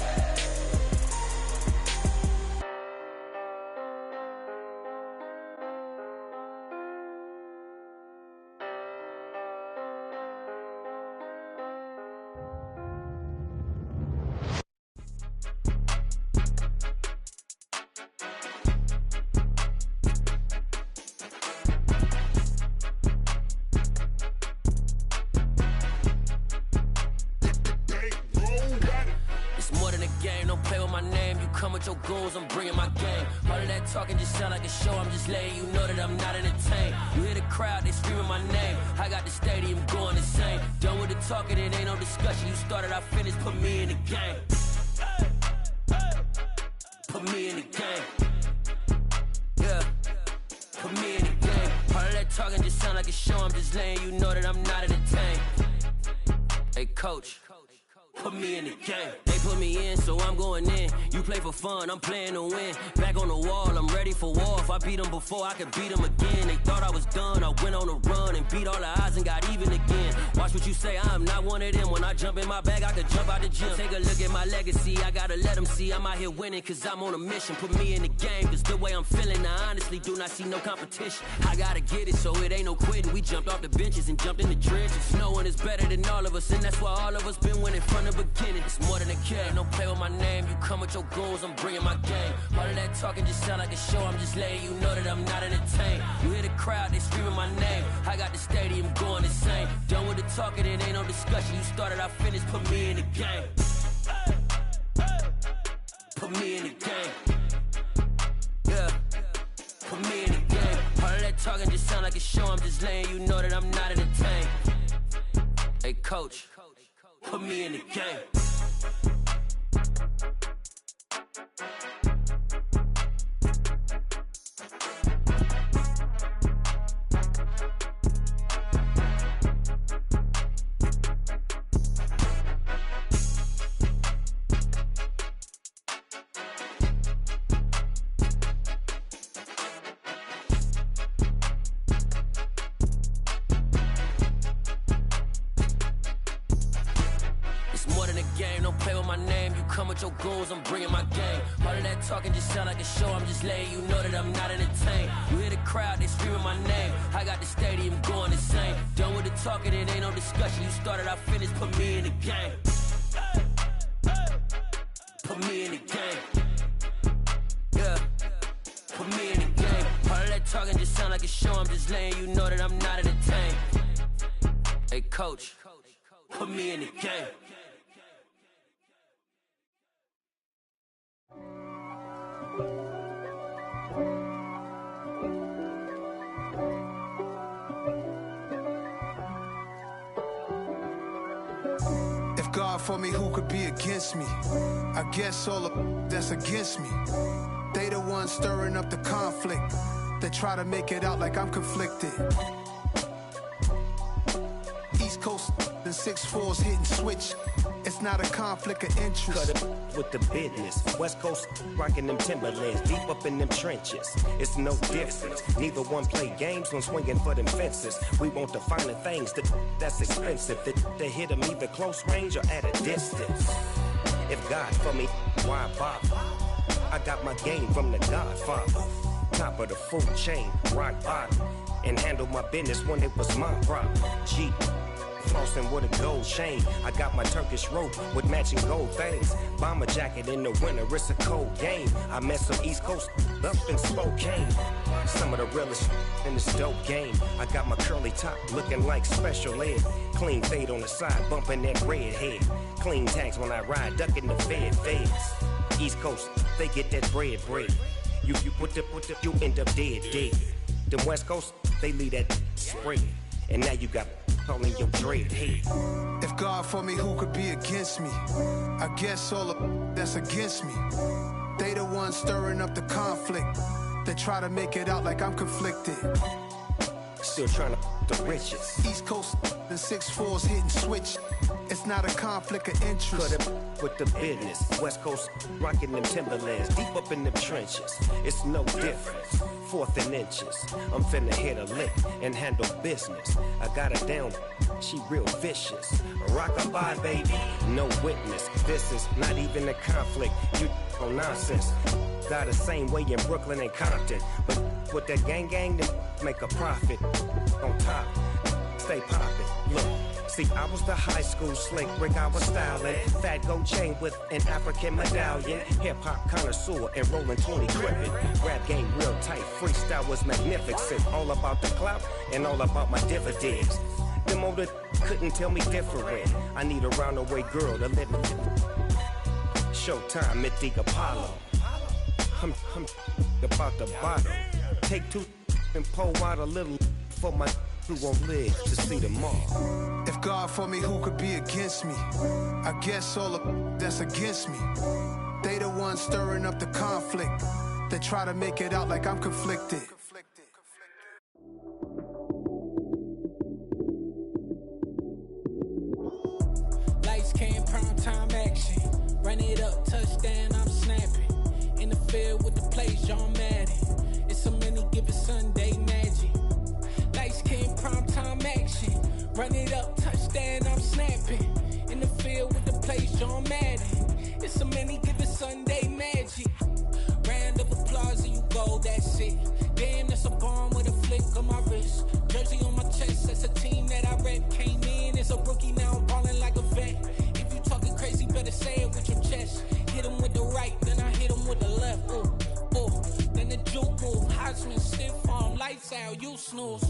Your goals, I'm bringing my game. All of that talking just sound like a show. I'm just letting you know that I'm not entertained. You hear the crowd, they screaming my name. I got the stadium going insane. Done with the talking, it ain't no discussion. You started, I finished, put me in the game. Put me in the game. Yeah, put me in the game. All of that talking just sound like a show. I'm just letting you know that I'm not entertained. Hey, coach, put me in the game. They put me in, so I'm going in. You play for fun, I'm playing to win. Back on the wall, I'm ready for war. If I beat them before, I could beat them again. They thought I was done, I went on a run and beat all the odds and got even again. Watch what you say, I'm not one of them. When I jump in my bag, I could jump out the gym. Take a look at my legacy, I gotta let them see I'm out here winning, cause I'm on a mission. Put me in the game, cause the way I'm feeling, I honestly do not see no competition. I gotta get it, so it ain't no quitting. We jumped off the benches and jumped in the trenches. No one is better than all of us, and that's why all of us been winning from the beginning. It's more than a kid, don't play with my name. You come with your goals, I'm bringing my game. All of that talking just sound like a show. I'm just letting you know that I'm not entertained. You hear the crowd, they screaming my name. I got the stadium going insane. Done with the talking, it ain't no discussion. You started, I finished, put me in the game. Put me in the game. Yeah, put me in the game. All of that talking just sound like a show. I'm just letting you know that I'm not entertained. Hey, coach, put me in the game. Your goals, I'm bringing my game. All of that talking just sound like a show. I'm just letting you know that I'm not entertained. You hear the crowd, they screaming my name. I got the stadium going insane. Done with the talking, it ain't no discussion. You started, I finished, put me in the game. Put me in the game. Yeah, put me in the game. All of that talking just sound like a show, I'm just letting you know that I'm not in the tank. Hey, coach, put me in the game. If God for me, who could be against me? I guess all of that's against me. They the ones stirring up the conflict. They try to make it out like I'm conflicted. East Coast and 6'4's hitting switch. It's not a conflict of interest. Cut it with the business. West Coast rocking them Timberlands, deep up in them trenches. It's no difference. Neither one play games when swinging for them fences. We want the finer things that's expensive. That hit them either close range or at a distance. If God for me, why bother? I got my game from the Godfather. Top of the food chain, rock bottom. And handle my business when it was my problem. G. Flossing with a gold chain. I got my Turkish rope with matching gold things. Bomber jacket in the winter, it's a cold game. I met some East Coast up in Spokane. Some of the realest in this dope game. I got my curly top looking like special ed. Clean fade on the side, bumping that red head. Clean tags when I ride, ducking the feds. East Coast, they get that bread. You end up dead. Them West Coast, they leave that spread. And now you got calling your dread head. If God for me, who could be against me? I guess all of that's against me. They the ones stirring up the conflict. They try to make it out like I'm conflicted. Still trying to the riches. East Coast and 6'4's hitting switch. It's not a conflict of interest. Cut it with the business. West Coast rocking them Timberlands, deep up in them trenches. It's no difference. 4th and inches. I'm finna hit a lick and handle business. I got her down, she real vicious. Rock-a-bye, baby, no witness. This is not even a conflict. You on nonsense. Got the same way in Brooklyn and Compton. But with that gang, then make a profit. On top, stay poppin'. Look. See, I was the high school slick Rick, I was styling. Fat gold chain with an African medallion. Hip-hop connoisseur and rolling 20 crippin'. Rap game real tight, freestyle was magnificent. All about the clout and all about my dividends. Them older couldn't tell me different. I need a roundaway girl to live with. Showtime, Mythic Apollo. I'm about the bottom. Take 2 and pour out a little for my who won't live to see tomorrow. If God for me, who could be against me? I guess all of that's against me. They the ones stirring up the conflict. They try to make it out like I'm conflicted. Lights came, prime time action. Run it up, touchdown, I'm snapping. In the field with the plays, John Madden. It's a many given Sunday magic. Lights came, prime time action. Run it up, touchdown, I'm snapping. In the field with the plays, John Madden. It's a many given Sunday magic. Round of applause and you go, that's it. Damn, that's a bomb with a flick on my wrist. Jersey on my chest, that's a team that I rep. Came in as a rookie, now I'm ballin' like a vet. If you talking crazy, better say it with your chest. Hit him with the right, then I hit him with the left. Then the juke move, Heisman, stiff arm, lights out, you snooze.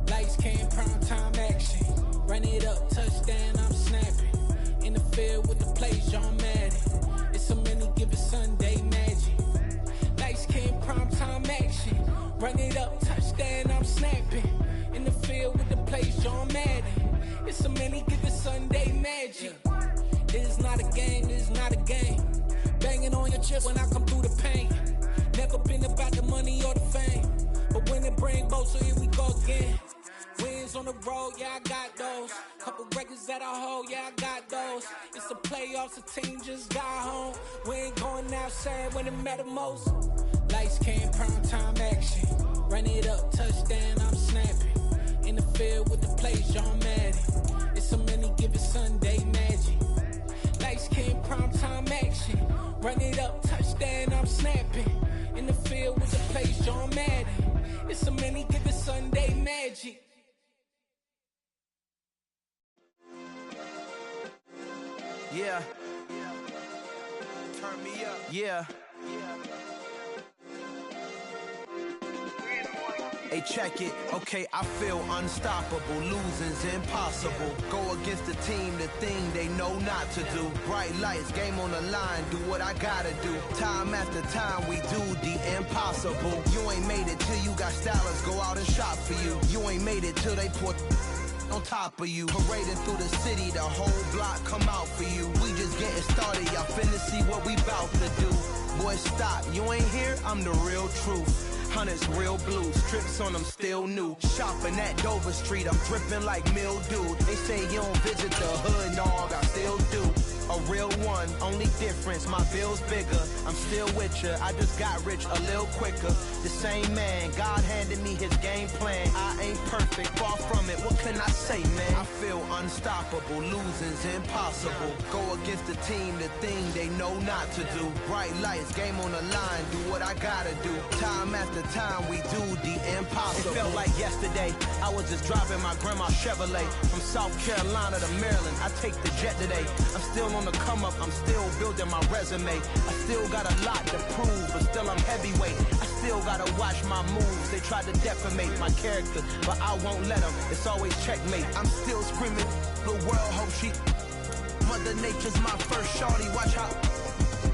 Lights came, prime time action. Run it up, touchdown, I'm snapping. In the field with the plays, John Madden. It's a many given Sunday magic. Lights came, prime time action. Run it up, touchdown, I'm snapping. In the field with the plays, John Madden. It's a many given Sunday magic. This is not a game, this is not a game. Banging on your chest when I come through the pain. Never been about the money or the fame. But when it bring both, so here we go again. Wins on the road, yeah, I got those. Couple records that I hold, yeah, I got those. It's the playoffs, the team just got home. We ain't going outside when it matter most. Lights came, prime time action. Run it up, touchdown, I'm snapping. In the field with the plays, John Madden. It's a many given Sunday magic. Lights came, prime time action. Run it up, touchdown, I'm snapping. In the field with the plays, John Madden. It's a many given Sunday magic. Yeah. Turn me up. Yeah. Hey, check it, okay, I feel unstoppable. Losing's impossible. Go against the team, the thing they know not to do. Bright lights, game on the line, do what I gotta do. Time after time, we do the impossible. You ain't made it till you got stylers go out and shop for you. You ain't made it till they put on top of you. Parading through the city, the whole block come out for you. We just getting started, y'all finna see what we bout to do. Boy, stop, you ain't here, I'm the real truth. Hunters, real blue, strips on them still new. Shopping at Dover Street, I'm dripping like mildew. They say you don't visit the hood, dog, I still do. A real one, only difference, my bill's bigger. I'm still with ya, I just got rich a little quicker. The same man, God handed me his game plan. I ain't perfect, far from it, what can I say, man? I feel unstoppable, losing's impossible. Go against the team, the thing they know not to do. Bright lights, game on the line, do what I gotta do. Time after time, we do the impossible. It felt like yesterday, I was just driving my grandma's Chevrolet from South Carolina to Maryland. I take the jet today, I'm still on the come up, I'm still building my resume. I still got a lot to prove, but still I'm heavyweight. I still gotta watch my moves. They tried to defamate my character, but I won't let them. It's always checkmate. I'm still screaming, the world hope she. Mother Nature's my first shorty. Watch how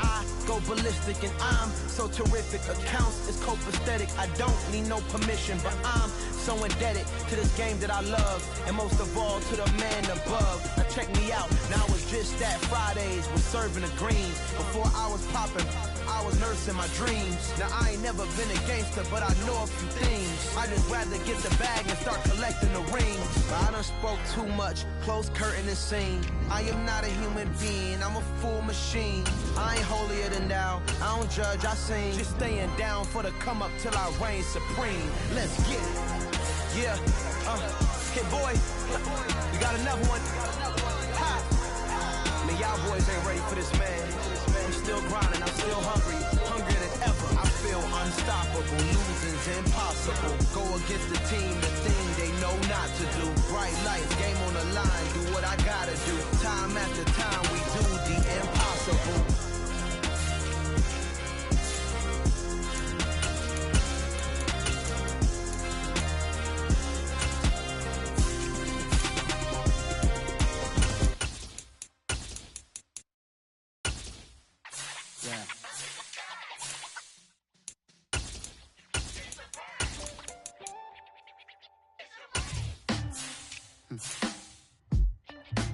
I go ballistic, and I'm so terrific. Accounts is copacetic. I don't need no permission, but I'm so indebted to this game that I love, and most of all to the man above. Now check me out, now it's just that Fridays was serving the greens. Before I was popping, I was nursing my dreams. Now I ain't never been a gangster, but I know a few things. I just rather get the bag and start collecting the rings. But I done spoke too much, close curtain and scene. I am not a human being, I'm a full machine. I ain't holier than thou, I don't judge, I sing. Just staying down for the come up till I reign supreme. Let's get it. Yeah, hey boy, we got another one. Ha! Man, y'all boys ain't ready for this, man. I'm still grinding, I'm still hungry, hungrier than ever. I feel unstoppable, losing's impossible. Go against the team, the thing they know not to do. Bright lights, game on the line, do what I gotta do. Time after time, we do the impossible.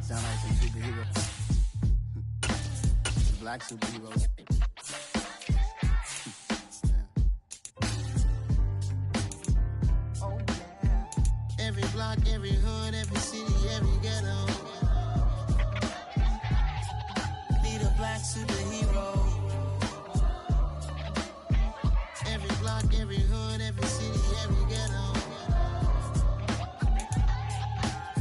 Sound like some superheroes. Black superheroes. Oh, yeah. Every block, every hood, every city, every ghetto. Need a black superhero. Every block, every hood, every city, every ghetto.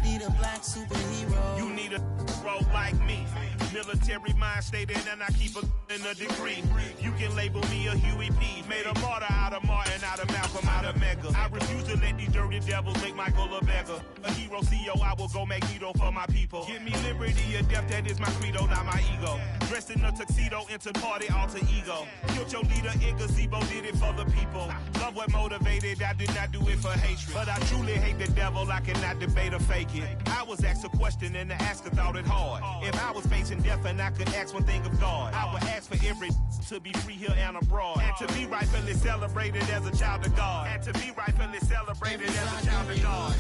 Need a black superhero. You need a role like me. Military mind stated, and I keep in a degree. You can label me a Huey P. Made a martyr out of Martin, out of Malcolm, out of Mega. I refuse to let these dirty devils make Michael a beggar. A hero CEO, I will go Magneto for my people. Give me liberty or death, that is my credo, not my ego. Dressed in a tuxedo, into party, alter ego. Killed your leader in gazebo, did it for the people. Love what motivated, I did not do it for hatred. But I truly hate the devil, I cannot debate or fake it. I was asked a question and the asker thought it hard. If I was facing death and I could ask one thing of God, I would ask for every to be free here and abroad. And to be rightfully celebrated as a child of God. And to be rightfully celebrated as a child of God.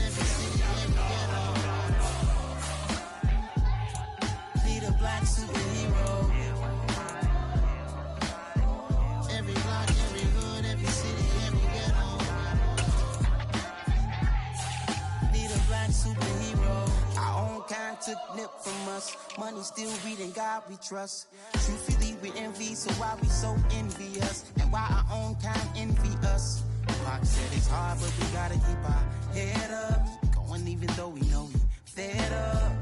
Need a black superhero. Every block, every hood, every city, every ghetto. Need a black superhero. Our own kind took nip from us. Money still reading God we trust. Truthfully we envy, so why we so envious? And why our own kind envy us? Pac said it's hard, but we gotta keep our head up. Going even though we know we fed up.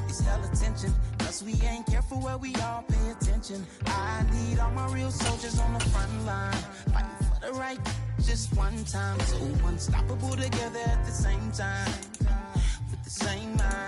It's hella tension, cause we ain't careful where we all pay attention. I need all my real soldiers on the front line, fighting for the right just one time. So unstoppable together at the same time, with the same mind.